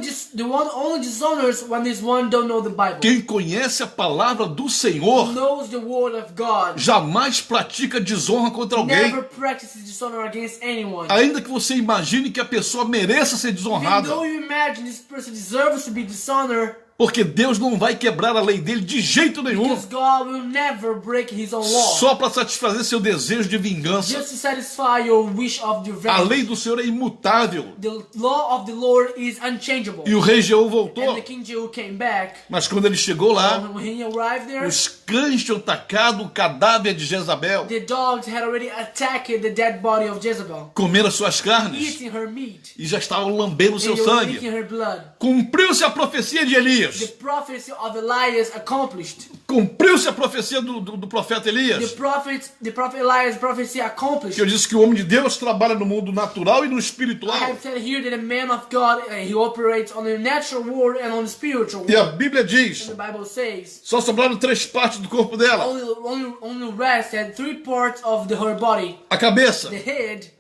dishonors when this one don't know the Bible. Quem conhece a palavra do Senhor Knows the word of God. jamais pratica desonra contra alguém. Never practices dishonor against anyone. Ainda que você imagine que a pessoa mereça ser Even desonrada. though you imagine this person deserves to be dishonored, Porque Deus não vai quebrar a lei dele de jeito nenhum. because God will never break His own law. Só para satisfazer seu desejo de vingança. Just to satisfy your wish of A revenge. lei do Senhor é imutável. The law of the Lord is unchangeable. E o rei Jeú And voltou. the King Jehu came back. Mas quando ele chegou lá, When he arrived there, os cães tinham atacado o cadáver de Jezabel. the dogs had already attacked the dead body of Jezebel, Comeram suas carnes. eating her meat. E já estavam lambendo o And seu they were sangue. licking her blood. Cumpriu-se a profecia de The Elias. prophecy of Elias accomplished. Cumpriu-se a profecia do profeta The Elias. prophet Elias' prophecy accomplished. Que eu disse que o homem de Deus trabalha no mundo natural e no I espiritual. have said here that a man of God, he operates on the natural world and on the spiritual E a world. Bíblia diz, The Bible says, só sobraram 3 partes do corpo dela. only rest had 3 parts of her body. A cabeça, The head,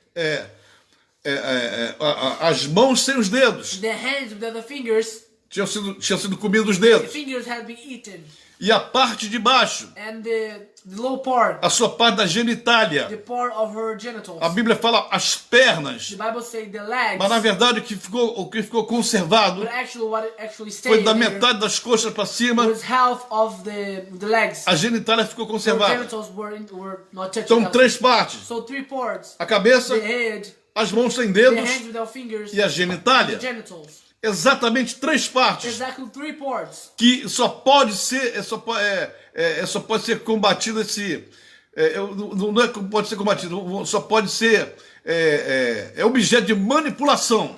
as mãos sem os dedos. the hands with the fingers, Tinha sido comido os the dedos. fingers had been eaten. E a parte de baixo, And the low part, a sua parte da the genitália. part of her genitals. A Bíblia fala as pernas. The Bible says the legs. Mas na verdade o que ficou conservado But actually what it actually foi stayed da here metade das coxas para cima. was half of the legs. A genitália ficou Her conservada. genitals were not touching. Então 3 partes. So 3 parts. A cabeça, The head, as mãos sem the dedos hands without fingers, e a the genitália. genitals. Exatamente 3 partes. Exactly 3 parts. Que só pode ser, só pode ser combatido não é que pode ser combatido, só pode ser objeto de manipulação.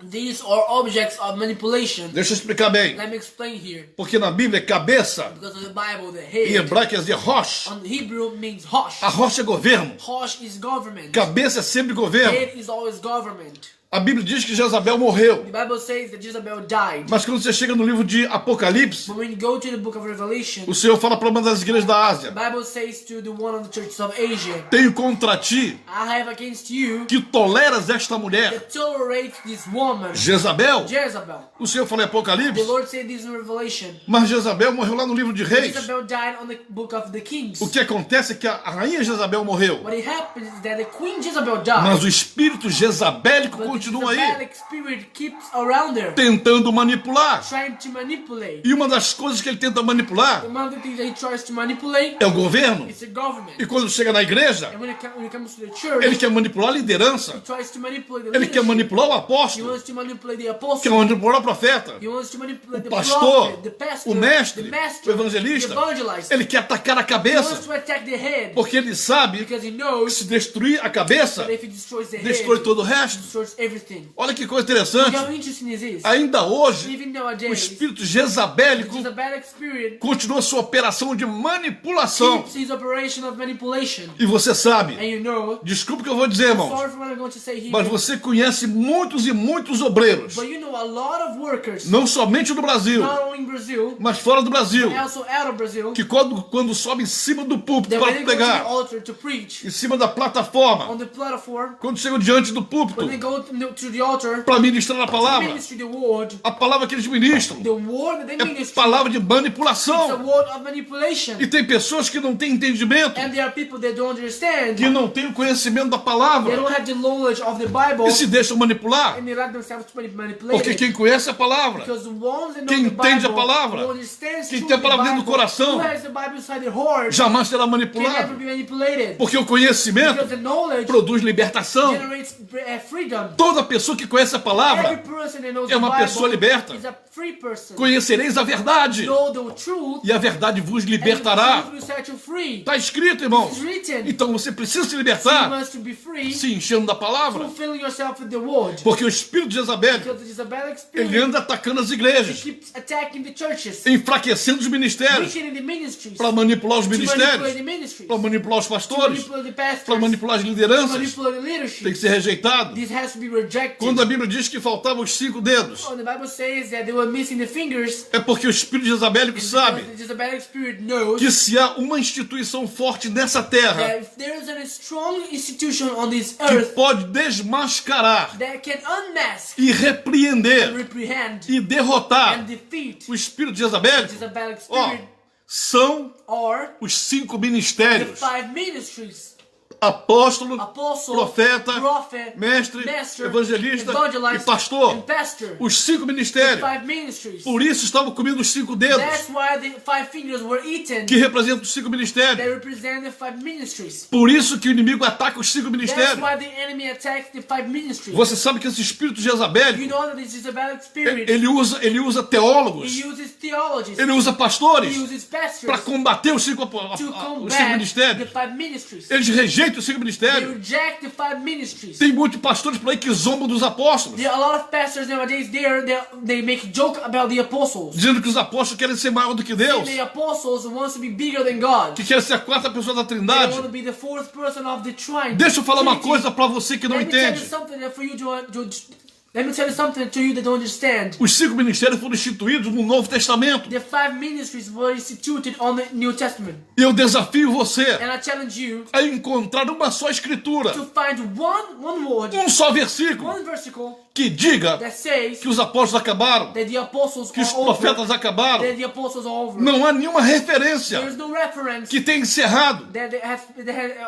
These are objects of manipulation. Deixa eu explicar bem. Let me explain here. Porque na Bíblia, cabeça, Because of the Bible, the em head hebraico quer dizer rosh. on Hebrew means hosh. A rocha é governo. Hosh is government. Cabeça é sempre governo. Head is always government. A Bíblia diz que Jezabel morreu. The Bible says that Jezebel died. Mas quando você chega no livro de Apocalipse, But when you go to the book of Revelation, o Senhor fala para uma das igrejas da the Ásia: Bible says to the one of the churches of Asia, tenho contra ti I have against you que toleras esta mulher, that tolerates this woman, Jezabel. Jezebel. O Senhor fala em The Apocalipse, Lord said this in Revelation. mas Jezabel morreu lá no livro de Reis. Jezebel died on the book of the Kings. O que acontece é que a rainha Jezabel morreu, What happened is that the Queen Jezebel mas died, o espírito jezabélico but the continua aí Jezebelic spirit keeps around there, tentando manipular. trying to manipulate. E uma das coisas que ele tenta manipular One of the things that he tries to manipulate é o governo. is the government. E quando chega na igreja, And when it comes to the church, ele quer manipular a liderança. he tries to manipulate the Ele quer leadership. manipular o He apóstolo. wants to manipulate the Quer apostle. manipular o profeta. He wants to manipulate the Pastor, prophet, the pastor, o mestre, the master, o evangelista. the evangelist. Ele quer atacar a He wants cabeça. to attack the head Porque ele sabe because he que knows se destruir a cabeça, that if he destroys the destrói head, todo o he resto. destroys everything. Olha que coisa interessante. How interesting is this? Ainda hoje, Even o nowadays, espírito jezabélico the Jezebelic spirit continua sua operação de manipulação. keeps his operation of manipulation. E você sabe, And you know, desculpa o que eu vou dizer, irmão, sorry for what I'm going to say here, mas você conhece muitos e muitos obreiros, but you know a lot of workers, não somente no Brasil, not only in Brazil, mas fora do Brasil, but also out of Brazil, que quando sobe em cima do púlpito that para when they go to the pregar, altar to preach, em cima da plataforma, on the platform, quando chegam diante do púlpito when they go to the altar, para ministrar a to palavra, minister the word, a palavra que eles ministram the word that they é minister, palavra de it's a manipulação. word of manipulation. E tem pessoas que não têm entendimento, And there are people that don't understand, que não têm o conhecimento da they palavra don't have the knowledge of the Bible, e se deixam manipular. and they let themselves to be Porque manipulated. quem conhece a palavra, Because the ones that know quem the entende a Bible, palavra, who understands quem truly tem a palavra the dentro do Bible, coração, who has the Bible inside their heart, jamais será can never manipulado. be manipulated. Porque o Because conhecimento the knowledge produz libertação. generates freedom. Toda pessoa que conhece a Every palavra, person that knows é uma the Bible pessoa liberta. is a free person. conhecereis a verdade, Know the truth, e a verdade vos and the libertará. truth will set you free. Está escrito, irmãos. It's written. Então você precisa se You libertar, must be free, se enchendo da palavra. fulfilling yourself with the word. Porque o espírito de Jezabel, Because the Jezebelic ele spirit anda atacando as igrejas, keeps attacking the churches, enfraquecendo os ministérios, weakening the ministries, para manipular os to manipulate ministérios, the ministries, para manipular os to pastores, manipulate the para pastors, manipular as to lideranças. manipulate the Tem que leadership. ser rejeitado. This has to be rejected. Quando a Bíblia diz que faltavam os 5 dedos, When the Bible says that they were missing the fingers, é porque o espírito jezabélico sabe because the Jezebelic spirit knows que se há uma instituição forte nessa terra that if there is a strong institution on this que earth pode desmascarar that can unmask, e repreender reprehend, e derrotar and defeat o espírito the jezabélico, Jezebelic ó, spirit, são or os 5 the ministérios: 5 ministries: apóstolo, apostle, profeta, prophet, mestre, master, evangelista evangelist, e pastor. and pastor. Os 5 ministérios. 5 ministries. Por isso estavam comendo os 5 dedos, That's why the 5 fingers were eaten. que representam os 5 They ministérios. represent the 5 ministries. Por isso que o inimigo ataca os 5 That's ministérios. why the enemy attacks the 5 ministries. Você sabe que esse espírito You jezabélico, know that this Jezebelic spirit, ele usa teólogos, he uses theologies, ele usa he pastores uses pastors para combater os 5 to os 5 combat the ministérios. 5 ministries. Eles rejeitam os 5 They ministérios. reject the 5 ministries. Tem muitos pastores por aí que zombam dos apóstolos, There are a lot of pastors nowadays they make joke about the apostles. dizendo que os apóstolos querem ser maior do que Deus, The apostles wants to be bigger than God. que querem ser a 4ª pessoa da They Trindade. want to be the 4th person of the Trinity. Deixa eu falar uma coisa para você que não Let me tell you entende. something that for you let me tell you something to you that don't understand. Os 5 ministérios foram instituídos no Novo Testamento. The 5 ministries were instituted on the New Testament. E eu desafio você And I challenge you a encontrar uma só escritura, to find one word, um só versículo, one versicle que diga that says que os apóstolos acabaram, that the apostles que os are over. profetas acabaram. That the apostles are over. Não há nenhuma referência There is no reference que tenha encerrado that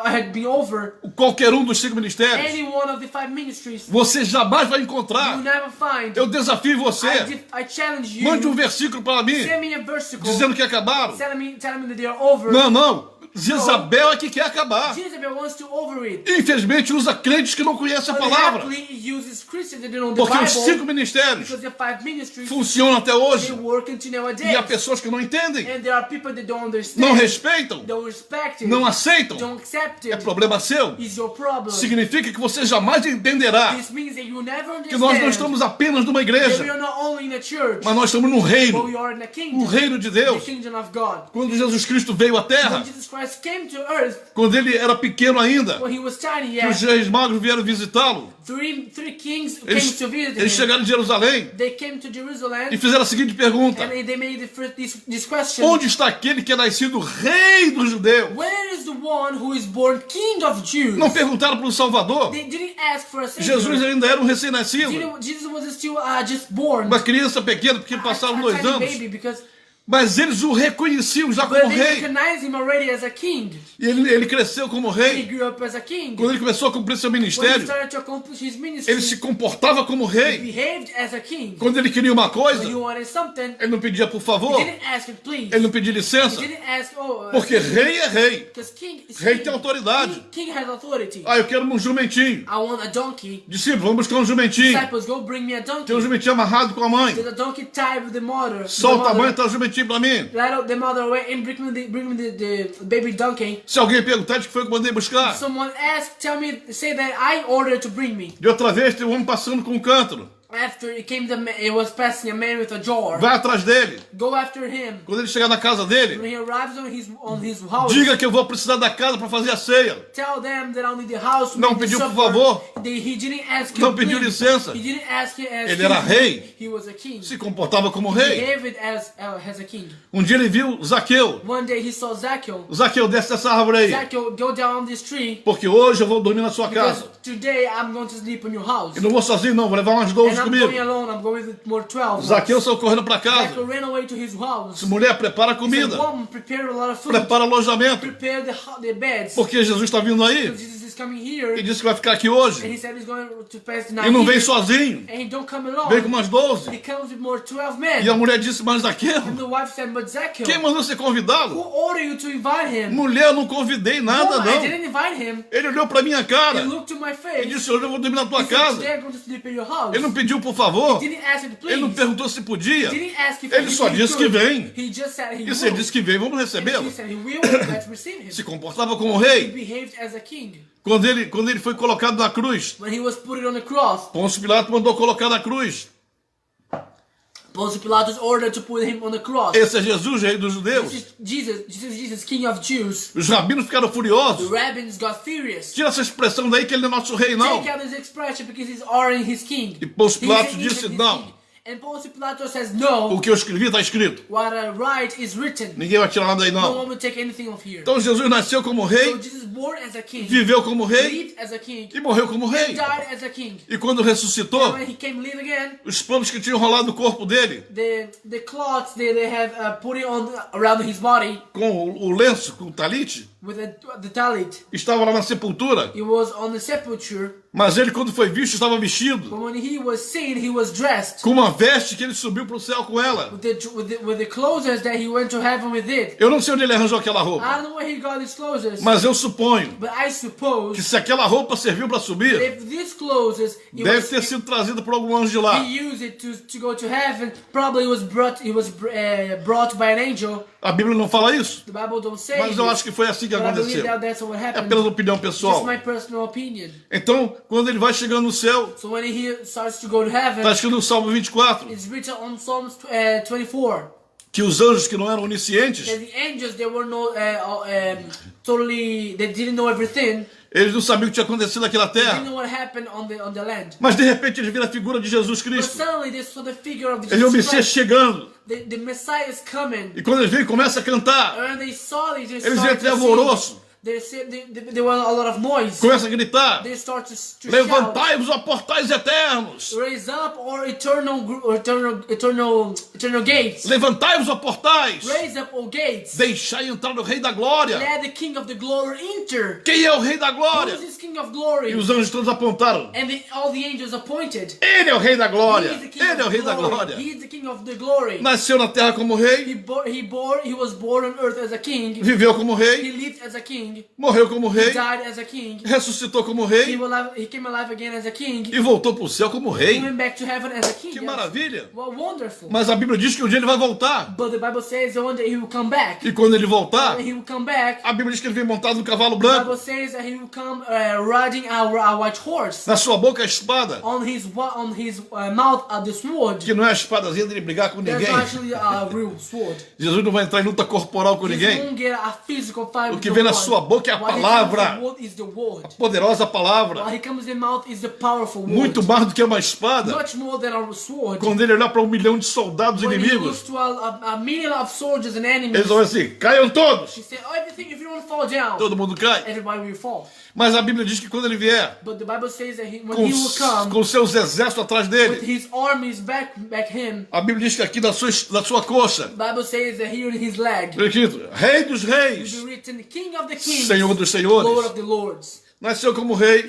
had been over qualquer um dos 5 ministérios. any one of the 5 ministries. Você jamais vai You encontrar. never find. Eu desafio você. I challenge you. Mande um versículo para mim, Send me a versicle dizendo que acabaram. telling me that they are over. Não, não. Jezabel é que quer acabar. Jezebel wants to over it. Infelizmente usa crentes que não conhecem a palavra. Unhappily, it uses Christians that don't know the Porque os 5 Bible ministérios because the 5 ministries funcionam até hoje. they work until nowadays. E há pessoas que não entendem, And there are people that don't understand. não respeitam, Don't respect it. não aceitam. Don't accept É it. problema seu. Is your problem. Significa que você jamais entenderá This means that you never understand que nós não estamos apenas numa that we igreja, are not only in a church, mas nós estamos no but reino, we are in a o kingdom. reino de The Deus. kingdom of God. Quando Jesus Cristo veio à When terra, Jesus Christ came to earth, quando ele era pequeno ainda, when he was tiny, que os reis magos vieram visitá-lo, three kings came eles, to visit eles him. chegaram em Jerusalém They came to Jerusalem e fizeram a seguinte pergunta: and they made this question. onde está aquele que é nascido rei dos judeus? Where is the one who is born king of Jews? Não perguntaram para o Salvador. They didn't ask for a savior. Jesus ainda era um recém-nascido, Jesus was still just born. uma criança pequena, porque A passaram 2 tiny anos. baby because Mas eles o reconheciam já But como they rei. recognized him already as a king. E ele cresceu como He rei. grew up as a king. Quando ele começou a cumprir seu When he ministério, started to accomplish his ministry, ele se comportava como he rei. behaved as a king. Quando ele queria uma When coisa, he wanted something, ele não pedia por he favor, didn't ask it, please. ele não pedia He licença, didn't ask, porque rei é rei. because king is Rei king. tem autoridade. King has authority. Ah, eu quero um jumentinho. I want a donkey. Discípulo, vamos buscar um jumentinho. Disciples, go bring me a donkey. Tem um jumentinho amarrado com a mãe. There's a donkey tied with the mother. Solta a mãe e traz o jumentinho pra mim. Let out the mother away and bring me the baby donkey. Se alguém perguntar de que foi que eu mandei buscar. Someone ask, tell me, say that I ordered to bring me. De outra vez tem um homem passando com um cântaro. After it came, it was passing a man with a jar. Vai atrás dele. Go after him. Quando ele chegar na casa When dele, he arrives on his house, diga que eu vou precisar da casa para fazer a ceia. tell them that I need the house to Não make the pediu por supper. favor. He didn't ask you, Não pediu please. licença. He didn't ask you as Ele era king. rei. He was a king. Se comportava como He rei. behaved as a king. Um dia ele viu Zaqueu. One day he saw Zacchaeus. Zaqueu, desce dessa árvore aí. Zacchaeus, go down this tree. Porque hoje eu vou dormir na sua Because casa. today I'm going to sleep in your house. Eu não vou sozinho não, vou levar umas 12 And I'm comigo. going alone. I'm going with more 12. Zaqueu saiu correndo para casa. Zacchaeus ran away to his house. Mulher, prepara a The comida. woman prepared a lot of food. Prepara alojamento. Prepare the beds. Porque Jesus está vindo aí. Jesus is coming here. Ele disse que vai ficar aqui And hoje. he said he's going to pass the night E não vem here. sozinho. And he don't come alone. Vem com umas 12. He comes with more 12 men. E a mulher disse, mas Zaqueu, And the wife said, but Zacchaeus, quem mandou ser who convidado? ordered you to invite him? Mulher, eu não convidei nada Woman, I não. didn't invite him. Ele olhou para minha cara. He looked to my E face. disse, hoje eu vou dormir na tua He said, casa. today I'm going to sleep in your house. Ele não pediu por favor. He didn't ask it, please. Ele não perguntou se podia. He didn't ask if Ele he só disse que could. vem. He just said he E se ele will. disse que vem, vamos And recebê-lo. he said he will. Let's receive him. Se comportava como He rei. behaved as a king. Quando ele foi colocado na cruz, When he was put on the cross, Pôncio Pilato mandou colocar na cruz. Pontius Pilatus ordered to put him on the cross. Esse é Jesus, rei dos judeus. This is Jesus, King of Jews. Os rabinos ficaram The furiosos. rabbins got furious. Tira essa expressão daí que ele não é nosso rei, não. Take out this expression because he's already his king. E Pôncio Pilatos He's disse his não. king. And Pontius Pilatus says no. O que eu escrevi está escrito. What I write is written. Ninguém vai tirar nada aí, No não. one will take anything off here. Então Jesus nasceu como rei, So Jesus born as a king, viveu como rei lived as a king, e morreu como rei. died as a king. E quando ressuscitou, When he came live again, os panos que tinham enrolado no corpo dele, the cloths they have put it on around his body com o lenço, com o talite, with the talit. estava lá na sepultura. He was on the sepulture, Mas ele, quando foi visto, estava vestido but when he was seen, he was dressed com uma veste que ele subiu para o céu com ela. with the clothes that he went to heaven with it. Eu não sei onde ele arranjou aquela I roupa, don't know where he got these clothes, mas eu suponho but I que suppose se aquela roupa serviu para subir, if these clothes deve ter sido trazida por algum anjo de lá. he used it to go to heaven, probably it was brought by an angel. A Bíblia não fala isso, The Bible don't say mas eu this, acho que foi assim que but I believe aconteceu. that that's what É happened. apenas opinião Just pessoal. my personal opinion. Então, quando ele vai chegando no céu, So when he starts to go to heaven, está escrito no Salmo 24, it's written on Psalms 24 que os anjos que não eram oniscientes, that the angels they were not totally they didn't know everything. eles não sabiam o que tinha acontecido aqui na They didn't terra. know what happened on the land. Mas de repente eles viram a figura de Jesus But Cristo. suddenly they saw the figure of Eles viram o Jesus Messias Christ. chegando. The Messiah is coming. E quando eles veem, começa a cantar. And they saw it, they Eles started entram em to sing. alvoroço. There was a lot of noise. Começa a gritar. They start to shout. Levantai-vos, ó portais eternos. Raise up or eternal gates. Levantai-vos, ó portais. Raise up, O gates. Deixai entrar o Rei da Glória. Let the King of the glory enter. Quem é o Rei da Who Glória? is this King of glory? E os anjos todos apontaram. And all the angels appointed. Ele é o Rei da Glória. He is the King Ele é o of Rei da glory. Glória. He is the King of the glory. Nasceu na terra como rei. He was born on earth as a king. Viveu como He rei. lived as a king. Morreu como He rei. died as a king. Ressuscitou como He rei. came alive again as a king. E voltou para o céu como He rei. went back to heaven as a king. Que Yes. maravilha. Well, wonderful. Mas a Bíblia diz que um dia ele vai voltar. But the Bible says that one day he will come back. E quando ele voltar, When he will come back, a Bíblia diz que ele vem montado no cavalo the branco. Bible says that he will come riding a white horse. Na sua boca a espada. On his mouth the sword. Que não é a espadazinha dele brigar com There's ninguém. actually a real sword. Jesus não vai entrar em luta corporal com He ninguém. won't get a physical fight O with que the vem na word. sua boca é a What he palavra. comes, the word is the word. Poderosa palavra. What he comes in the mouth is the powerful word. Muito mais do que uma espada. Much more than a sword. Quando ele olhar para 1 milhão de soldados dos when he inimigos, looks to a million of soldiers and enemies, eles vão assim, caiam todos. he said, everything, if you don't fall down, Todo mundo cai. everybody will fall. Mas a Bíblia diz que quando ele vier, But the Bible says that when he will come, com seus exércitos atrás with dele, his armies back him, a Bíblia diz que aqui na sua coxa, the Bible says that here in his leg, está escrito, Rei dos will Reis, be written, King of the Kings, Senhor dos Lord Senhores. of the Lords. Nasceu como rei,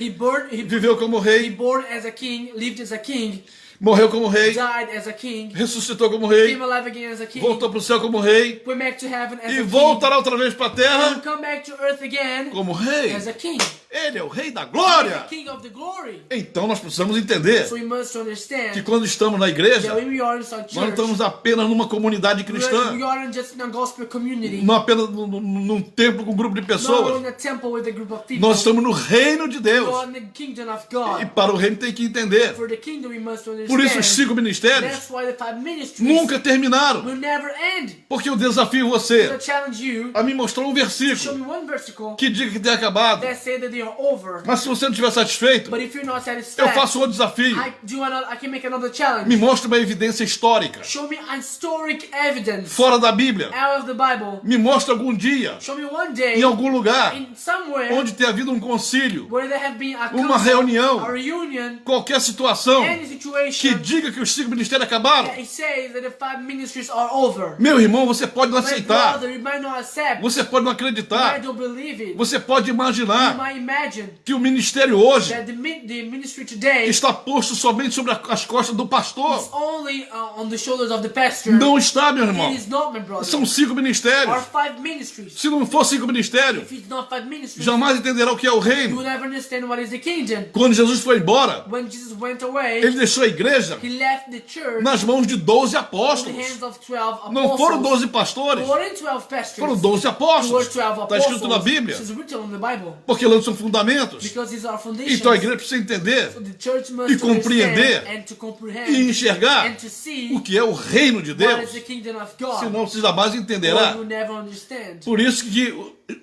He viveu como he rei, born as a king, lived as a king, morreu como rei, died as a king, ressuscitou como rei, came alive again as a king, voltou para o céu como rei went back to heaven as e a king, voltará outra vez para a and terra come back to earth again como rei. as a king. Ele é o rei da The glória. king of the glory. Então nós precisamos entender So we must que understand quando estamos na igreja, that when we are in such nós não church, estamos apenas numa comunidade cristã, we aren't just in a gospel community, não apenas num templo com um grupo de not pessoas. in a temple with a group of people. Nós estamos no reino de We Deus. are in the kingdom of E God. para o reino tem que entender. For the kingdom we must Por isso os understand. 5 ministérios That's why the 5 ministries nunca terminaram. will never end. Porque eu desafio I você challenge you, a me mostrar um show versículo me one versicle que diga que tem acabado. that say that they are over. Mas se você não estiver satisfeito, But if you're not eu satisfied, faço outro desafio. I can make another challenge. Me mostre uma evidência histórica Show me historic evidence fora da Bíblia. out of the Bible. Me mostre algum dia, Show me one day em algum lugar, in somewhere onde tenha havido um concílio, where there have been a uma council, reunião, a reunion, qualquer situação any que situation diga que os 5 ministérios acabaram. that it says that the 5 ministries are over. Meu irmão, você pode não My aceitar, brother, you might not accept, você pode não you acreditar, might don't believe it, você pode you imaginar might imagine que o ministério hoje that the ministry today está posto somente sobre as costas do is pastor. only on the shoulders of the pastor. Não está, meu irmão. It is not, my brother. São 5 There ministérios. are 5 ministries. Se não for 5 ministérios, If it's not 5 ministries, jamais entenderá o que é o you reino. will never understand what is the kingdom. Quando Jesus foi embora, When Jesus went away, ele deixou a igreja he left the church nas mãos de 12 in the apóstolos. hands of 12 Não foram apostles. 12 pastores, There weren't 12 pastors. foram 12 There were apóstolos. 12 Está escrito na apostles. Bíblia. This is written in the Bible. Porque lançam fundamentos. Because these are foundations. Então a igreja precisa entender So the church must e compreender understand and to comprehend e enxergar and to see o que é o reino de what is Deus. the kingdom of God. Senão você jamais Or entenderá. you will never understand. Por isso que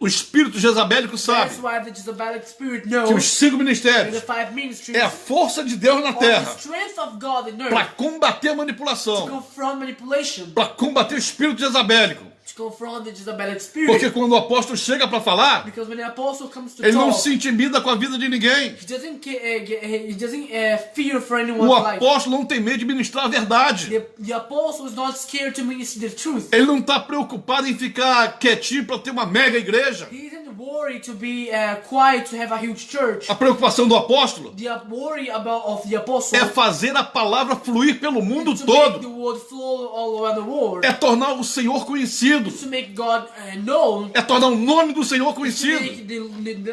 o espírito jezabélico sabe That's why the Jezebelic spirit que knows os 5 that the ministérios 5 ministries é a força de Deus na are the terra strength of God in para earth combater a to manipulação, confront manipulation, para combater o espírito jezabélico. to confront the Jezebelic Porque spirit. quando o apóstolo chega para falar, Because when the apostle comes to ele não talk, se intimida com a vida de ninguém. he doesn't fear for O anyone's life. apóstolo não tem medo de ministrar a verdade. The apostle is not scared to minister the truth. Ele não está preocupado em ficar quietinho para ter uma mega igreja. He isn't worried to be quiet to have a huge church. A preocupação do apóstolo The worry of the apostle é fazer a palavra fluir pelo mundo is to make the todo. word flow all around the world. É tornar o Senhor conhecido. To make God known. É tornar o nome do Senhor To conhecido. make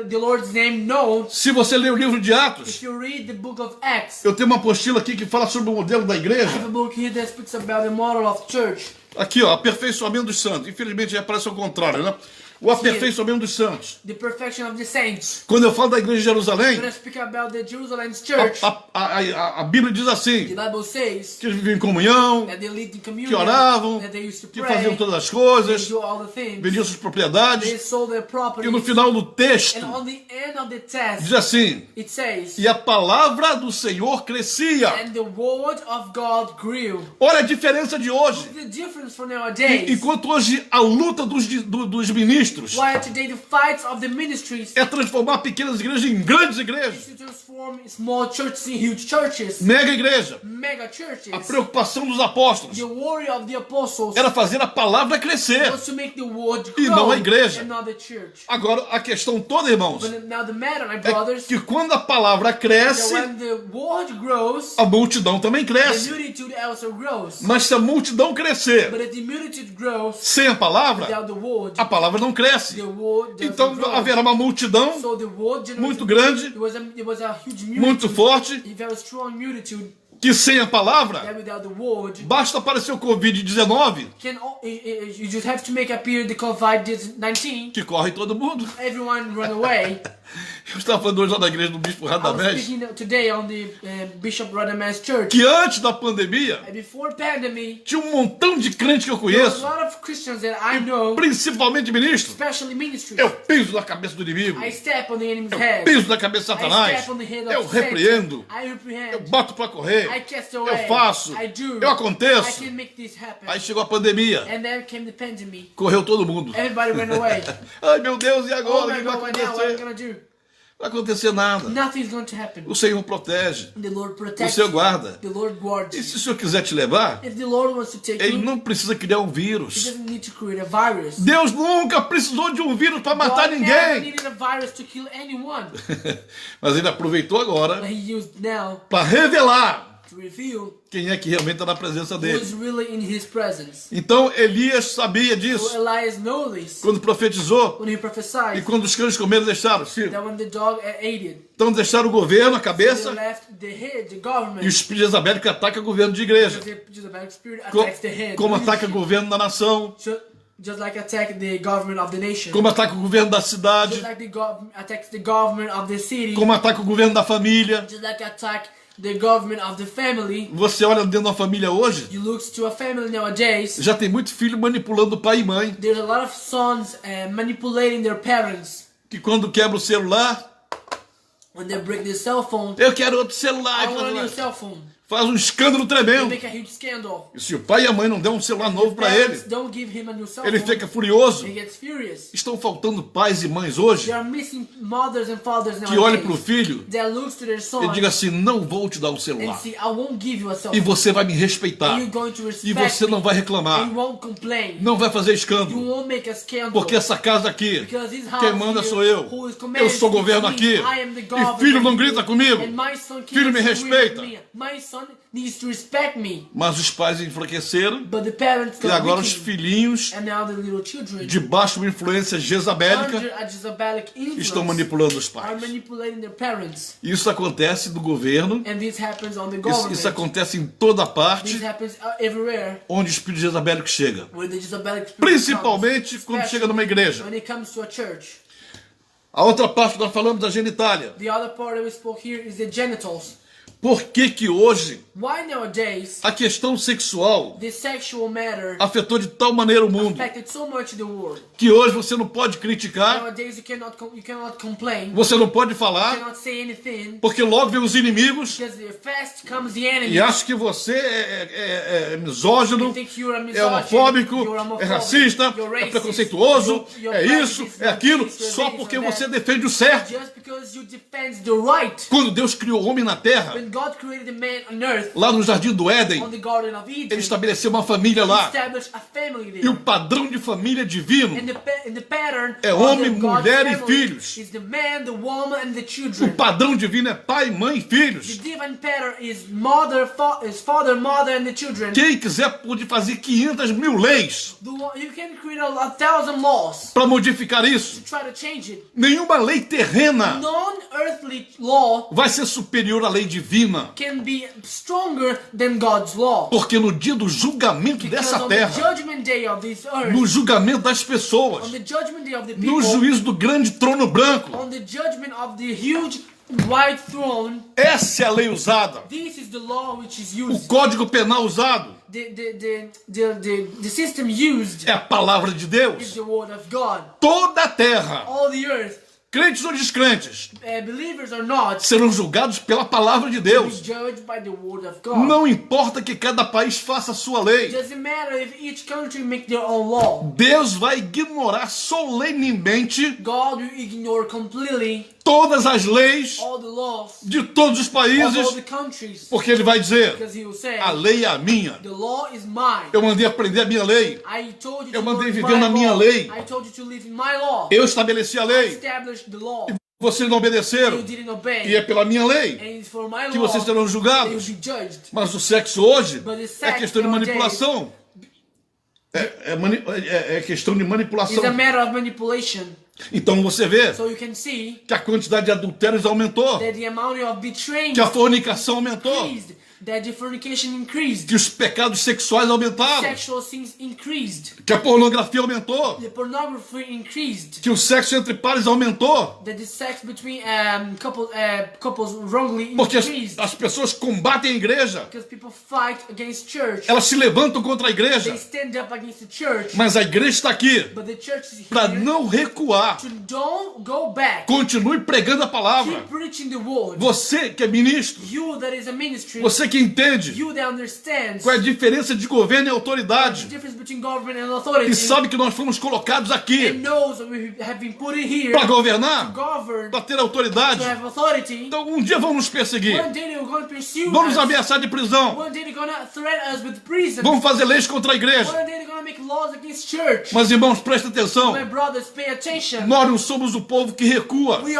the Lord's name known. Se você ler o livro de Atos, If you read the book of Acts, eu tenho uma apostila aqui que fala sobre o modelo da I have igreja. a book here that speaks about the model of church. Aqui, ó, aperfeiçoamento dos santos. Infelizmente, aparece ao contrário, né? O aperfeiçoamento dos santos. The perfection of the saints. Quando eu falo da igreja de Jerusalém, When I speak about the Jerusalem's church, a Bíblia diz assim, the Bible says que eles viviam em comunhão, that they lived in communion, que oravam, that they used to que pray, faziam todas as they coisas, do all the things, vendiam suas they propriedades. sold their E property, no final do texto, and on the end of the test, diz assim, it says, e a palavra do Senhor crescia. and the word of God grew. Olha a diferença de hoje. The difference for nowadays, Enquanto hoje a luta dos ministros while today the fights of the ministries é transformar pequenas igrejas em grandes igrejas, is to transform small churches in huge churches, mega igreja. mega churches. A preocupação dos apóstolos The worry of the apostles era fazer a palavra crescer. was to make the word E grow não a igreja. and not the church. Agora, a questão toda, irmãos, But now the matter, my é brothers, que quando a palavra that cresce, when the word grows, a multidão também the cresce. multitude also grows. Mas se a multidão crescer But if the multitude grows sem a palavra, without the word, a palavra não cresce. the word doesn't Então grow. haverá uma multidão So the word generated, muito grande, it was a huge multitude, muito forte, a very strong multitude que sem a palavra, that without the word basta aparecer o Covid-19, you just have to make appear the COVID-19, que corre todo mundo. everyone run away. Eu estava falando hoje lá na igreja do Bispo I was Radamés, speaking today on the Bishop Radamés Church. que antes da pandemia, Before pandemic, tinha um montão de crente que eu there was conheço, a lot of Christians that I know, principalmente ministros. especially ministries. Eu piso na cabeça do inimigo, I step on the enemy's eu head. piso na cabeça de I Satanás, step on the head of eu Satan. repreendo, I eu reprehend. boto pra correr, I cast eu away. faço, I do. eu aconteço. I can make this happen. Aí chegou a pandemia, And then came the pandemic. correu todo mundo. Everybody ran away. Ai meu Deus, e Oh agora? O my que vai God, what now? What are we acontecer? gonna do? Não vai acontecer nada. Nothing's going to happen. O Senhor protege, The Lord o protects Senhor you. guarda. The Lord guards E you. se o Senhor quiser te levar, If the Lord wants to take Ele you, não precisa criar um He vírus. doesn't need to create a virus. Deus nunca precisou de um vírus para matar God never ninguém. needed a virus to kill anyone. Mas Ele aproveitou agora But He used now para revelar to reveal quem é que realmente está na presença who dele. is really in His presence. Então Elias sabia So disso Elias knows this quando profetizou when he e prophesied quando os cães comeram deixaram. that when the dog ate it, Então deixaram o governo, a they cabeça, left the head, the e o government. espírito de Jezabel que ataca o governo de igreja. Just the spirit Co- attacks the head. Como the ataca o leadership. governo da nação, Just like attack the government of the nation. como ataca o governo da cidade, Just like the attacks the government of the city. como ataca o governo da família. Just like attack the government of the family. Você olha dentro da família hoje, You look to a family nowadays. já tem muito filho manipulando pai e mãe, There's a lot of sons manipulating their parents. que quando quebra o celular, When they break their cell phone, eu quero outro celular, I want a new cell phone. faz um escândalo They tremendo. make a huge scandal. E se o pai e a mãe não der um celular novo para ele, Parents don't give him a new cell ele phone. fica furioso. He gets furious. Estão faltando pais e mães hoje They are missing mothers and fathers que olhem para o nowadays. filho That looks to their son e digam assim, não vou te dar um and celular. say, I won't give you a cell E phone. você vai me respeitar. And you're going to E respect você não vai me. reclamar. And you won't complain. Não vai fazer You escândalo. won't make a scandal. Porque essa casa aqui, Because this house quem manda here, sou eu. who is commanded Eu sou to governo me, aqui. I am the E government filho não here. grita comigo. And my son Filho me can't agree respeita. with me. My son needs to respect me. Mas os pais enfraqueceram But the parents e got agora os wicked. filhinhos, And now the little children, debaixo de uma influência jezabélica, under a Jezebelic estão influence, manipulando os are pais. manipulating their parents. Isso acontece no governo, And this happens on the isso government. acontece em toda This parte happens everywhere onde o espírito jezabélico chega. where the Jezebelic spirit Principalmente comes, quando chega numa igreja. when it comes to a church. A outra parte que nós falamos da genitália. The other part that we spoke here is the genitals. Por que que hoje Why nowadays a questão sexual the sexual matter afetou de tal maneira o mundo affected so much the world? que hoje você não pode criticar, Nowadays you cannot complain, você não pode you falar, cannot say anything, porque logo vem os inimigos because fast comes the enemy. e acham que você é misógino, You think you're a é misogynist, homofóbico, you're é homophobic, racista, you're é racist, preconceituoso, you're é isso, prejudiced, é aquilo, you're só this, porque you're that. você defende o certo. Just because you defend the right. Quando Deus criou o homem na terra, When God created the man on earth, lá no Jardim do Éden, on the Garden of ele Eden, estabeleceu uma família lá. established a family E o there. padrão de família divino, And the pattern É of homem, the God's mulher e family filhos. is the man, the woman, and the o children. padrão divino é pai, mãe e The filhos. divine pattern is father, mother, and the children. Quem quiser pode fazer 500 mil leis You can create a thousand laws para modificar isso. to try to change it. Nenhuma lei terrena Non-earthly law vai ser superior à lei divina. can be stronger than God's law. Porque no dia do julgamento Because dessa on the terra, judgment day of this earth, no julgamento das pessoas, on the judgment day of the no people, juízo do grande trono branco, on the judgment of the huge white throne, essa é a lei usada. this is the law which is O used. código penal usado The system used é a palavra de is Deus. the word of God. Toda a terra, All the earth, crentes ou descrentes, believers or not, serão julgados pela palavra de will be Deus. judged by the word of God. Não importa que cada país faça a sua lei. Doesn't matter if each country make their own law. Deus vai ignorar solenemente God will ignore completely todas as leis all the laws de todos os of all países, the countries, porque ele vai dizer, because He will say, a lei é a minha. the law is mine. Eu mandei aprender a minha lei. I told you Eu to mandei learn viver my na minha law. lei. I told you to live in my law. Eu estabeleci a I lei. established the law. Vocês não You obedeceram. didn't obey. E é pela minha lei And it's for my que law vocês serão they will julgados. be judged. Mas o sexo hoje But the é sex questão de nowadays manipulação. É questão de It's a manipulação. matter of manipulation. Então você vê So you can see que a quantidade de adultérios aumentou. that the amount of betraying Que a fornicação aumentou. increased, that the fornication increased, que os pecados sexuais aumentaram, sexual sins increased, que a pornografia aumentou, the pornography increased, que o sexo entre pares aumentou, that the sex between couples wrongly porque increased, as pessoas combatem a igreja, because people fight against church, elas se levantam contra a igreja, they stand up against the church, mas a igreja está aqui but the church is para here não recuar. to don't go back, Continue pregando a palavra. keep preaching the word. Você que é ministro, You that is a ministry, você que entende you that understands qual é a diferença de governo e the autoridade, difference between government and authority, e sabe que nós fomos colocados and aqui knows that we have been put in here para to governar, govern, para ter to autoridade. have authority. Então um dia vão nos perseguir, One day they're going to pursue vamos us. ameaçar de prisão, One day they're going to threaten us with prison. vamos fazer leis contra a igreja. One day they're going to make laws against church. Mas irmãos, presta atenção, My brothers, pay attention. nós não somos o povo que recua, We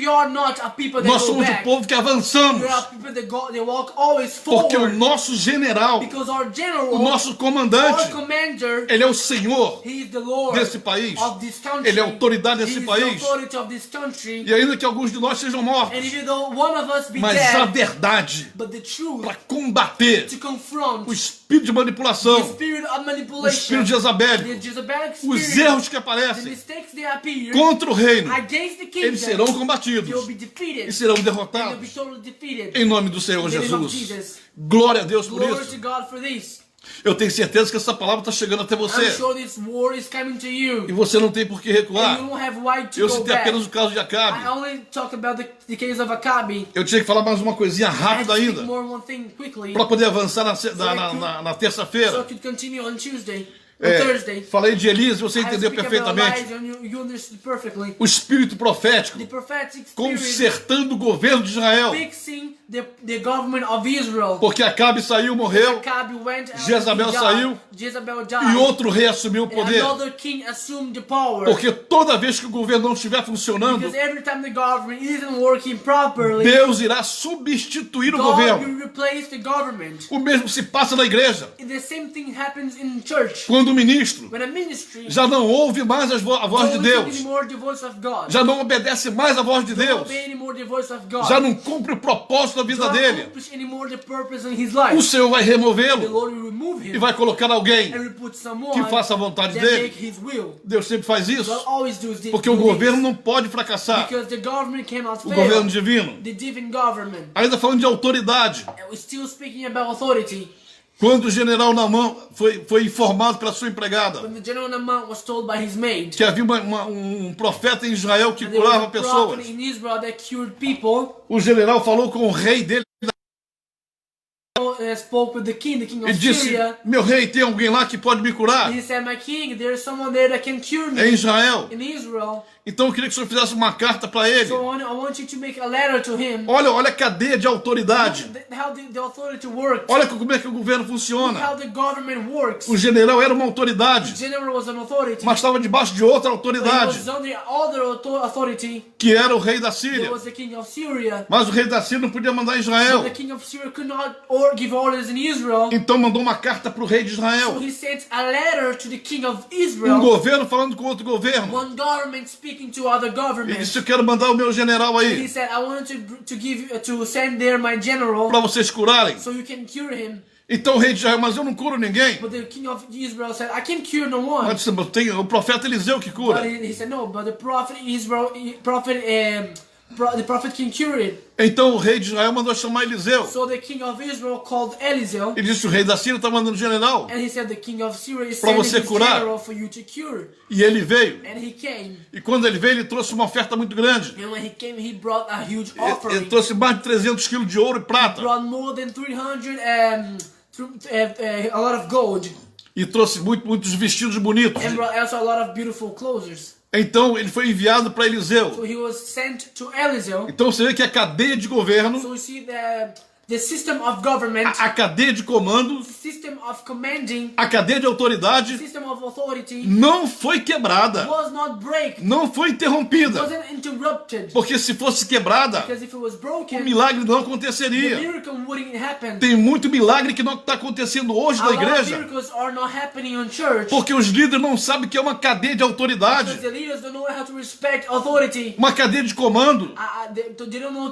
are not a people that nós go somos o back. povo que We avançamos, are people that go, they walk always porque o forward. nosso general, Because our general, o nosso our comandante, commander, ele é o Senhor he is the Lord desse país, of this country. ele é a autoridade He desse is país, the authority of this country. e ainda que alguns de nós sejam mortos, And even though one of us be mas a dead, verdade but the truth para combater to confront o espírito de the manipulação, spirit of o manipulation, espírito de Jezabel, the Jezebelic os spirit, erros que the aparecem mistakes they appear contra o reino, against the kingdom, eles serão they will combatidos be defeated. e serão They will be derrotados totally defeated. em nome do Senhor In the name of Jesus. Jesus. Glória a Deus por Glory to isso. God for this. Eu tenho certeza que essa palavra está chegando até I'm você sure this word is coming to you. e você não tem por que And you recuar. don't have right to Eu go citei back. apenas o caso de I Acabe. only talk about the case of Akabi. Eu tinha que falar mais uma coisinha I had rápida to speak ainda more one thing quickly para poder avançar na so I terça-feira. could continue on Tuesday or Thursday. Falei de Elias e você I entendeu speak about perfeitamente. Elijah and you understood perfectly. O espírito profético The prophetic spirit consertando o governo de Israel. fixing the government of Israel. Porque Acabe saiu, morreu, Akabi went out, Jezabel he died. saiu, Jezebel e died. outro rei assumiu o And poder. another king assumed the power. Porque toda vez que o governo não estiver funcionando, Because every time the government isn't working properly, Deus irá substituir o God governo. will replace the government. O mesmo se passa na igreja. And the same thing happens in church. Quando o ministro When a ministry já não ouve mais a voz de don't listen Deus, anymore the voice of God, já não obedece mais a voz de don't Deus, obey anymore the voice of God, já não cumpre o propósito da vida don't dele, accomplish anymore the purpose in his o life, Senhor vai the removê-lo Lord will remove e him vai colocar alguém and will put someone que faça a vontade that dele. make his will. Deus sempre faz God isso, always does this. porque o governo não pode fracassar. Because the government cannot O fail. governo divino. The divine government. Ainda falando de autoridade, And we're still speaking about authority. quando o general Naamã foi informado pela sua empregada When the general Naaman was told by his maid que havia um profeta em Israel que that there was curava a pessoas, prophet in Israel that cured people, o general falou com o rei dele spoke with the king e of disse: Syria. meu rei, tem alguém lá que pode me curar? He said, my king, there is someone there that can cure É em me Israel. in Israel. Então eu queria que o senhor fizesse uma carta para ele. So I want you to make a letter to him. Olha a cadeia de autoridade. How the authority works. Olha como é que o governo funciona. How the government works. O general era uma autoridade, General was an authority. mas estava debaixo de outra He autoridade, was under other authority. que era o rei da There Síria. was the king of Syria. Mas o rei da Síria não podia mandar em Israel. The king of Syria could not give orders in Israel. Então mandou uma carta para o rei de So Israel. he sent a letter to the king of Um Israel. governo falando com outro governo. One government speaking to other Ele government. disse: eu quero mandar o meu general He aí said, I want to send there my general para vocês curarem. so you can cure him. Então o rei de Israel: mas eu não curo ninguém. But the king of Israel said, I can't cure no Mas one. disse: "Mas tem o profeta Eliseu que But cura. he said, no, but the prophet the prophet can cure it. Então o rei de Israel mandou chamar Eliseu. So the king of Israel called Eliseo. Ele disse: o rei da Síria está mandando general. And he said, the king of Syria is Pra sending você his curar. general for you to cure. E ele veio. And he came. E quando ele veio, ele trouxe uma oferta muito grande. And when he came, he brought a huge Ele offering. trouxe mais de 300 quilos de ouro e prata. Brought more than 300 a lot of gold. E trouxe muitos vestidos bonitos. And brought also a lot of beautiful clothes. Então ele foi enviado para Eliseu. So he was sent to Eliseo. Então você vê que a cadeia de governo, So we see the system of government, a cadeia de comando, system of commanding, a cadeia de autoridade system of authority não foi quebrada, was not break, não foi interrompida. wasn't interrupted. Porque se fosse quebrada, Because if it was o broken, milagre não the aconteceria. miracle wouldn't happen. Tem muito milagre que não está acontecendo hoje A na lot of igreja. miracles are not happening on church Porque os líderes não sabem que é uma cadeia de autoridade, because the leaders don't know how to respect authority. uma cadeia de comando. They don't know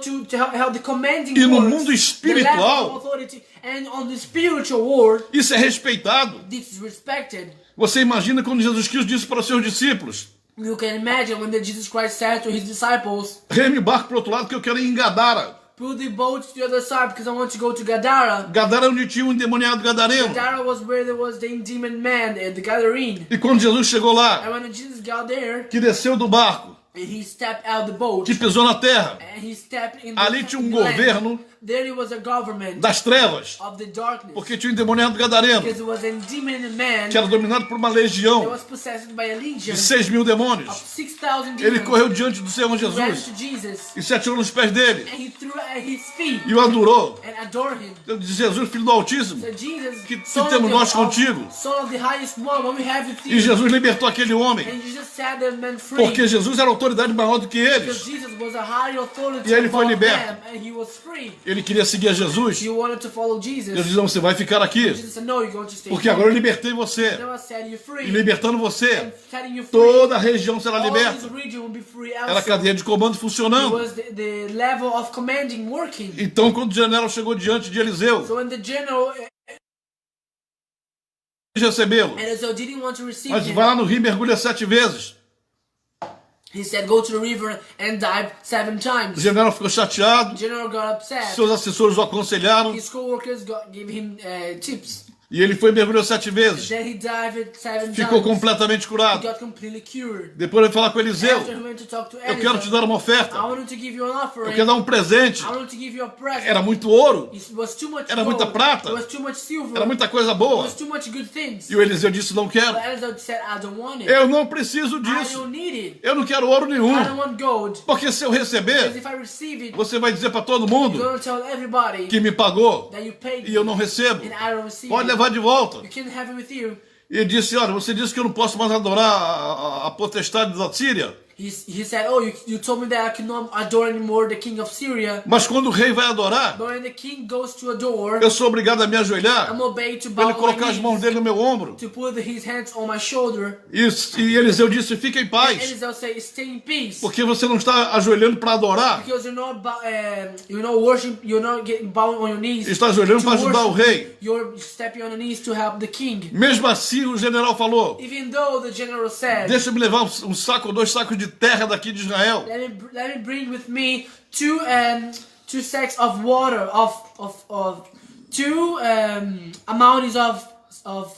how the commanding E no works. mundo espiritual espiritual, authority, and on the spiritual world, isso é respeitado. this is respected. Você imagina quando Jesus Cristo disse para os seus discípulos: You can imagine when Jesus Christ said to his disciples, reme o barco para o outro lado que eu quero ir em Gadara. put the boat to the other side because I want to go to Gadara. Gadara é onde tinha um endemoniado gadareno. Gadara was where there was the demon man, the Gadarene. E quando Jesus chegou lá, And when Jesus got there, que desceu do barco, and he stepped out the boat, que pisou na terra, and he stepped in the ali tinha um land. governo There it was a government das trevas, of the darkness. porque tinha um endemoniado gadareno, Because it was a demon man que era dominado por uma that legião was possessed by a legion de 6.000 of demônios. 6,000 demons. Ele correu diante do Senhor Ran Jesus to Jesus e se atirou nos pés dele and he threw at his feet e o adorou. and adored him. Eu disse: Jesus, filho do Altíssimo. So Jesus, Que son of temos the- nós contigo? son of the highest one, what we have with E you. Jesus libertou aquele homem, And Jesus set the man free. porque Jesus era autoridade maior do que Because eles. Jesus was a high authority E ele foi above liberto. them, and he was free. Ele queria seguir a Jesus. You wanted to follow Jesus. Jesus disse: não, você vai ficar aqui, Jesus said, no, you're going to stay porque agora eu libertei você. Now I set you E free. libertando And você, setting you free, toda a região será all this liberta. region will be free Era a also. cadeia de comando It funcionando. was the level of commanding working. Então, quando o general chegou diante de Eliseu, So when the general quis recebê-lo. and so didn't want to receive Mas him, vai lá no rio e mergulha 7 vezes. he said, go to the river and dive 7 O times. general ficou chateado, The general got upset. seus assessores o aconselharam, His co-workers gave him tips. e ele foi e mergulhou 7 vezes. Then he dived 7 Ficou times. completamente He curado. got completely cured. Depois ele falar com Eliseu: After he went to talk to eu quero te Elisha, dar uma I oferta, wanted to give you an eu offering. quero dar um presente. I wanted to give you a present. Era muito ouro, It was too much Era gold. muita prata. It was too much silver. era muita coisa It boa. was too much good things. E o Eliseu disse: não quero, But Elisha said, I don't want it. eu não preciso I disso, don't need it. eu não quero ouro nenhum. I don't want gold. Porque se eu Because receber, if I receive it, você vai dizer para todo you're mundo going to tell everybody que me pagou that you paid e eu me não recebo. and I don't receive Pode it. levar de volta. You can't have it with you. E ele disse: olha, você disse que eu não posso mais adorar a potestade da Síria. He said, oh, you told me that I cannot adore anymore the king of Syria. Mas quando o rei vai adorar, But when the king goes to adore, eu sou obrigado a me ajoelhar, I'm obeyed to para bow ele colocar my as mãos knees, dele no meu ombro. to put his hands on my shoulder. E Eliseu disse: fica em paz, Elisha said, stay in peace. porque você não está ajoelhando para adorar, Because you're not worship, you're not getting bowing on your knees. está ajoelhando para ajudar o rei. You're stepping on your knees to help the king. Mesmo assim, o general falou: Even though the general said, deixa-me levar um saco ou 2 sacos de terra daqui de Israel. let me bring with me two sacks of water of two amounts of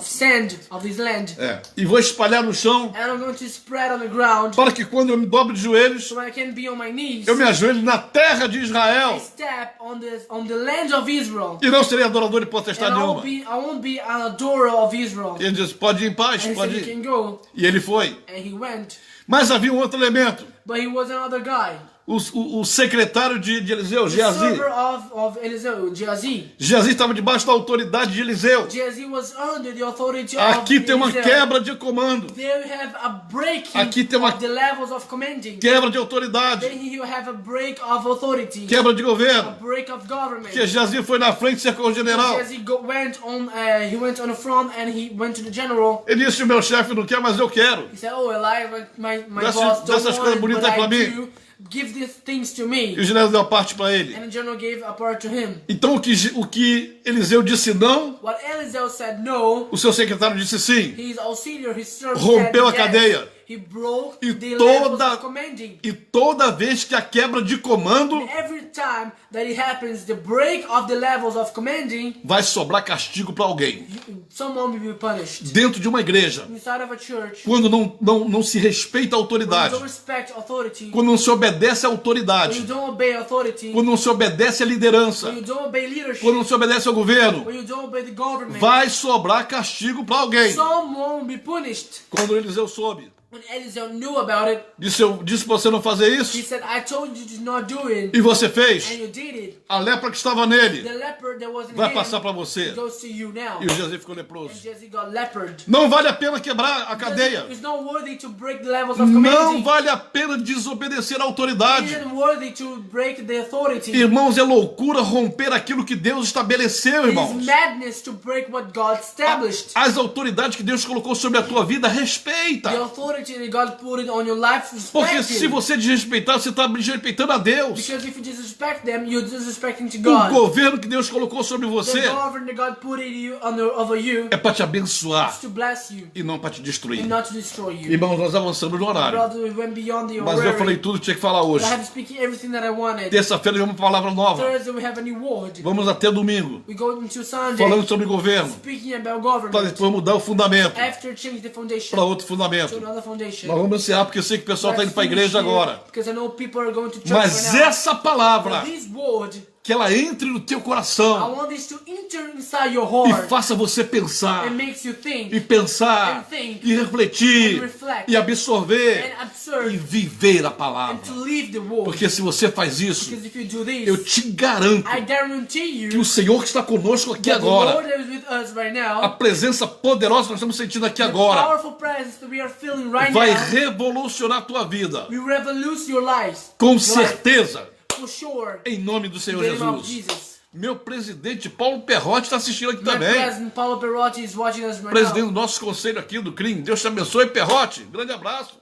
sand of this land, E vou espalhar no chão, and I'm going to spread on the ground para que quando eu me dobre de joelhos, so I can be on my knees. eu me ajoelhe na terra de I Israel. step on the land of Israel, E não serei adorador de and potestade nenhuma. I won't be an adorer of Israel. E ele disse: pode ir em paz, And he pode said, you ir. can go, E ele foi. and he went. Mas havia um outro elemento. But he was another guy. O secretário de Eliseu, The Geazi. server of Eliseo, Gehazi. Geazi estava debaixo da autoridade de Eliseu. Gehazi was under the authority Aqui of tem uma Eliseo. quebra de comando, There you have a breaking Aqui tem uma- of the levels of commanding. quebra de autoridade, Then you have a break of authority, quebra de a governo. break of government. Porque Geazi foi na frente e cercou o general. Gehazi he went on the front and he went to the general. Ele disse: o meu chefe não quer, mas eu quero. He said, "Oh, Eli, my Dessas- boss don't dessas coisas want it, bonitas but pra I mim." do. Give these things to E me." o general deu a parte para ele. And the general gave a part to him. Então o que Eliseu disse não, What Eliseo said no, o seu secretário disse sim. his auxiliary, his servant Rompeu a said yes. cadeia. He broke E the levels toda- of commanding. E toda vez que a quebra de comando, Every time that it happens, the break of the levels of commanding, vai sobrar castigo para alguém. someone will be punished. Dentro de uma igreja, Inside of a church, quando não se respeita a when you autoridade, don't respect authority, quando não se obedece à when you autoridade, don't obey authority, quando não se obedece à liderança, when you don't obey leadership, quando não se obedece ao governo, when you don't obey the government, vai sobrar castigo para alguém. someone will be punished. Quando Eliseu soube, When Eliseo knew about it, disse para você não fazer he isso, said, "I told you to not do it, e você fez, and you did it." a lepra que estava nele The leopard that was in vai him passar para você. goes to you now. E o Geazi ficou And leproso. Jesse got leopard. Não vale a pena quebrar a cadeia. It's not worthy to break the levels of Não commanding. vale a pena desobedecer à It autoridade. isn't worthy to break the authority. Irmãos, é loucura romper aquilo que Deus estabeleceu, It is irmãos. madness to break what God established. As autoridades que Deus colocou sobre a tua vida, respeita. The authority that God put it on your life, Porque respect se it. você desrespeitar, você está desrespeitando a Deus. Because if you disrespect them, you're disrespecting to O God. governo que Deus colocou sobre The você government that God put in you, over you, é para te abençoar is to bless you e não para te destruir. and not to destroy you. Irmãos, nós avançamos no horário. Brother, we went beyond the Mas eu falei honorary. tudo que tinha que falar I hoje. had to speak everything that I wanted. Terça-feira vamos uma palavra nova. Thursday we have a new word. Vamos até domingo, We go into Sunday falando sobre governo, speaking about para government. depois mudar o fundamento After change the foundation para outro to fundamento. another foundation. Nós vamos encerrar porque eu sei que o pessoal está Let's indo para a finish igreja here, agora. because I know people are going to church Mas right now. essa palavra, This word, que ela entre no teu I coração want this to enter inside your e heart faça você pensar, and makes you think e pensar, and think, e refletir, and reflect, e absorver, and observe e viver a and palavra. to live the word. Porque se você faz isso, Because if you do this, eu te garanto I guarantee que you o Senhor que está conosco aqui that the Lord agora, that is with us right a now, presença poderosa que nós estamos sentindo aqui the agora, powerful presence that we are feeling right vai now, revolucionar a tua vida. will revolutionize your lives. Com Your life, certeza, for sure. em nome do Senhor In the name of Jesus. Jesus. Meu presidente Paulo Perrotti está assistindo aqui My também. president Paulo Perotti is watching us right Presidente now. do nosso conselho aqui do CRIM. Deus te abençoe, Perrotti. Grande abraço.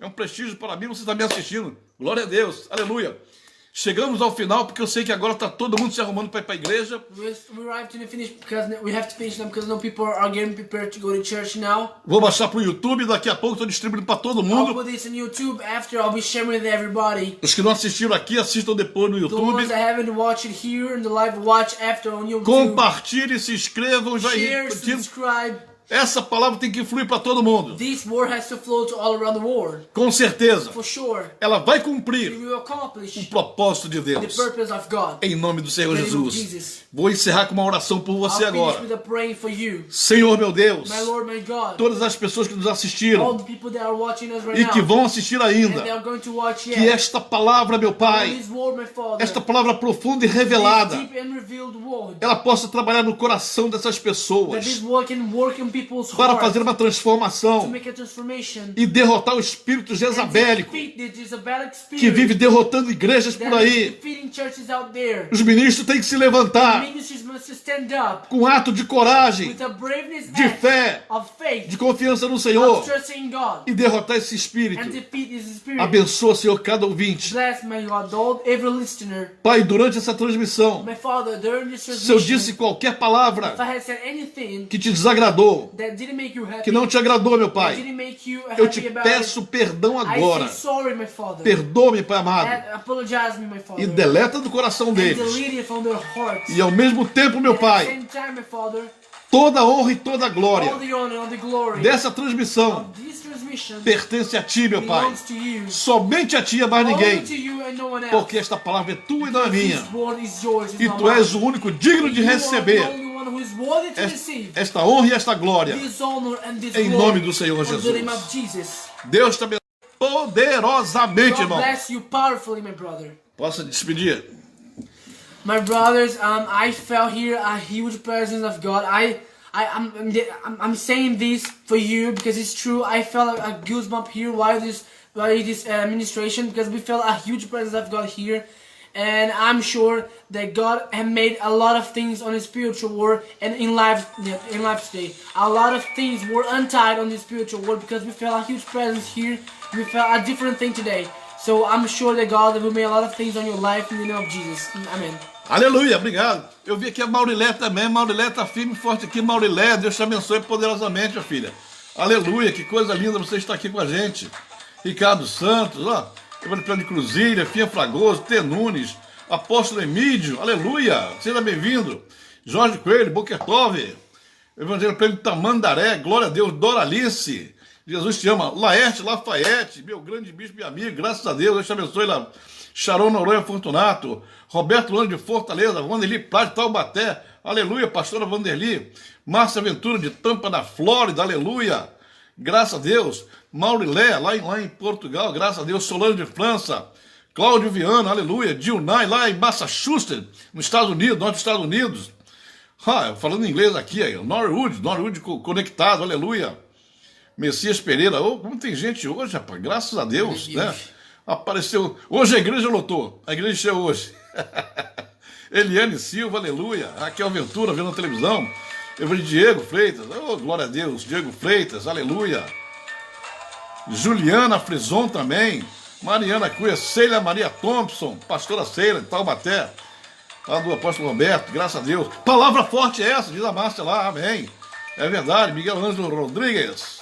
É um prestígio para mim você estar me assistindo. Glória a Deus. Aleluia. Chegamos ao final porque eu sei que agora está todo mundo se arrumando para ir para a igreja. We arrived to the finish because we have to finish them because no people are getting prepared to go to church now. Vou baixar para o YouTube. Daqui a pouco estou distribuindo para todo I'll mundo. put this on YouTube after. I'll be sharing with everybody. Os que não assistiram aqui, assistam depois no The ones YouTube. that haven't watched it here in the live, watch after on YouTube. Compartilhem, se inscrevam. Já Share, subscribe. Essa palavra tem que fluir para todo mundo. This word has to flow to all around the world. Com certeza. For sure. Ela vai We cumprir will o accomplish propósito de the Deus. purpose of God. Em nome do Senhor In the name of Jesus. Jesus. Vou encerrar com uma oração por você I'll finish agora. with a praying for you. Senhor meu Deus, My Lord, my God. todas as pessoas que nos All assistiram the people that are watching us right e que now. vão assistir And ainda, they are going to watch que yet. esta palavra, meu Pai, This word, my Father. esta palavra profunda e This revelada, deep and revealed word. ela possa trabalhar no coração dessas That pessoas this word can work in people's para hearts. fazer uma To transformação make a transformation. e derrotar o espírito And jezabélico defeat the Jezebelic que spirit vive derrotando igrejas por that is aí. defeating churches out there. Os ministros têm que se levantar Ministries must stand up com ato de coragem, with a braveness de act fé, of faith, de confiança no Senhor of trust in God, e derrotar esse and espírito. defeat this spirit. Abençoa, Senhor, cada ouvinte. Bless my God, all, every listener. Pai, durante essa transmissão, My Father, during this se eu transmission, disse qualquer if palavra I had said anything que te desagradou, that didn't make you happy, que não te agradou, meu that Pai, didn't make you eu happy te about it, peço perdão I agora. say sorry, my Father. Perdoa-me, Pai amado, Apologize me, my Father. e deleta do coração And deles. delete it from their hearts. E ao mesmo tempo, meu At the Pai, same time, my Father, toda a honra e toda a all glória the honor, all the glory dessa transmissão of this transmission pertence a Ti, meu Pai. belongs to you. Somente a Ti e a mais Only to ninguém, you and no one else. porque esta palavra é Tua e não é minha. This word is yours, it's E not Tu és mine. o único digno de You are receber the only one who is worthy to receive esta honra e esta glória. this honor and this Em glory. nome do Senhor In the Jesus. name of Jesus. Deus te abençoe poderosamente, God irmão. bless you powerfully, my brother. Posso despedir? My brothers, I felt here a huge presence of God. I'm saying this for you because it's true. I felt a goosebump here while this ministration because we felt a huge presence of God here, and I'm sure that God has made a lot of things on the spiritual world and in life today. A lot of things were untied on the spiritual world because we felt a huge presence here. We felt a different thing today. So I'm sure that God will make a lot of things on your life in the name of Jesus. Amen. Aleluia, obrigado. Eu vi aqui a Maurilé também. Maurilé tá firme e forte aqui. Maurilé, Deus te abençoe poderosamente, minha filha. Aleluia, que coisa linda você estar aqui com a gente. Ricardo Santos, ó. Evangelho de Cruzilha, Finha Fragoso, T. Nunes, Apóstolo Emídio, aleluia, seja bem-vindo. Jorge Coelho, Boquertov, Evangelho de Tamandaré, glória a Deus, Doralice, Jesus te ama. Laerte Lafayette, meu grande bispo e amigo, graças a Deus, Deus te abençoe lá. Sharon Noronha Fortunato, Roberto Lano de Fortaleza, Vanderli Prado de Taubaté, aleluia, pastora Vanderli, Márcia Ventura de Tampa da Flórida, aleluia, graças a Deus, Maurilé, lá em Portugal, graças a Deus, Solange de França, Cláudio Viana, aleluia, Dilnay, lá em Massachusetts, nos Estados Unidos, norte dos Estados Unidos, falando inglês aqui, aí, Norwood conectado, aleluia, Messias Pereira, como tem gente hoje, rapaz, graças a Deus, né? Apareceu, hoje a igreja lotou, a igreja encheu hoje. Eliane Silva, aleluia, Raquel Ventura, vendo na televisão, Diego Freitas, oh, glória a Deus, Diego Freitas, aleluia. Juliana Frison também, Mariana Cunha, Ceila Maria Thompson, pastora Ceila, de Taubaté, lá do apóstolo Roberto, graças a Deus. Palavra forte é essa, diz a Márcia lá, amém. É verdade, Miguel Ângelo Rodrigues,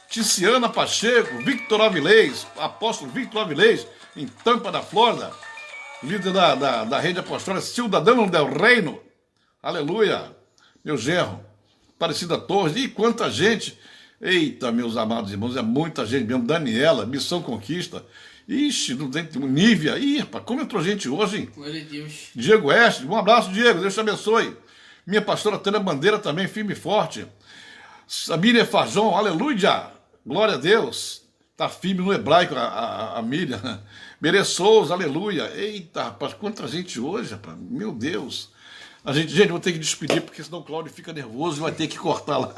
Ticiana Pacheco, Victor Avilés, apóstolo Victor Avilés, em Tampa da Flórida, líder da rede apostólica Cidadão del Reino, aleluia, meu genro, Aparecida Torres, e quanta gente, eita, meus amados irmãos, é muita gente mesmo, Daniela, Missão Conquista, ixi, não tem Nívia, ih, rapaz, como entrou gente hoje, hein? Glória a Deus. Diego Oeste, um abraço, Diego, Deus te abençoe. Minha pastora Tânia Bandeira também, firme e forte. A Miriam Fajon, aleluia, glória a Deus. Tá firme no hebraico a Miriam. Berê Souza, aleluia. Eita, rapaz, quanta gente hoje, rapaz, meu Deus. Gente, vou ter que despedir, porque senão o Cláudio fica nervoso e vai ter que cortar lá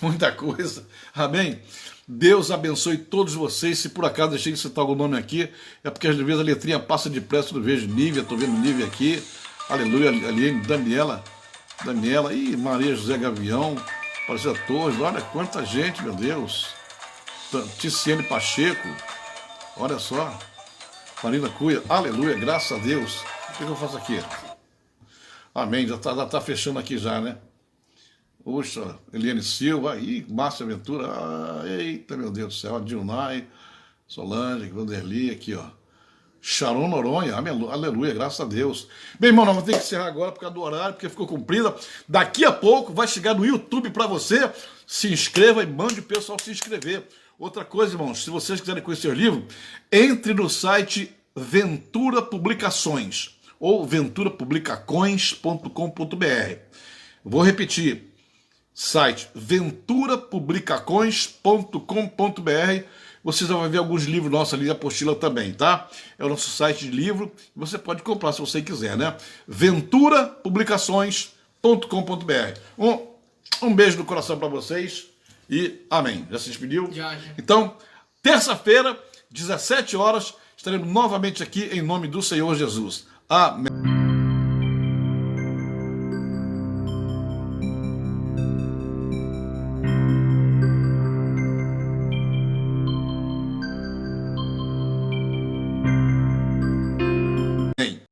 muita coisa. Amém? Deus abençoe todos vocês. Se por acaso deixei de citar algum nome aqui, é porque às vezes a letrinha passa depressa, eu vejo Nívia, estou vendo Nívia aqui. Aleluia, Aline, Daniela, e Maria José Gavião, Aparecida Torres, olha quanta gente, meu Deus. Ticiane Pacheco, olha só. Marina Cunha, aleluia, graças a Deus. O que eu faço aqui? Amém, já tá fechando aqui já, né? Puxa, Eliane Silva, e Márcia Ventura, eita, meu Deus do céu, Dilnay, Solange, Vanderly, aqui, ó. Sharon Noronha, aleluia, graças a Deus. Bem, irmão, nós vamos ter que encerrar agora por causa do horário, porque ficou comprida. Daqui a pouco vai chegar no YouTube para você. Se inscreva e mande o pessoal se inscrever. Outra coisa, irmãos, se vocês quiserem conhecer o livro, entre no site Ventura Publicações ou venturapublicacões.com.br. Vou repetir, site venturapublicacões.com.br. Vocês vão ver alguns livros nossos ali, apostila também, tá? É o nosso site de livro, você pode comprar se você quiser, né? venturapublicações.com.br. Um beijo no coração para vocês e amém. Já se despediu? Já. Então, terça-feira, 17 horas, estaremos novamente aqui em nome do Senhor Jesus. Amém.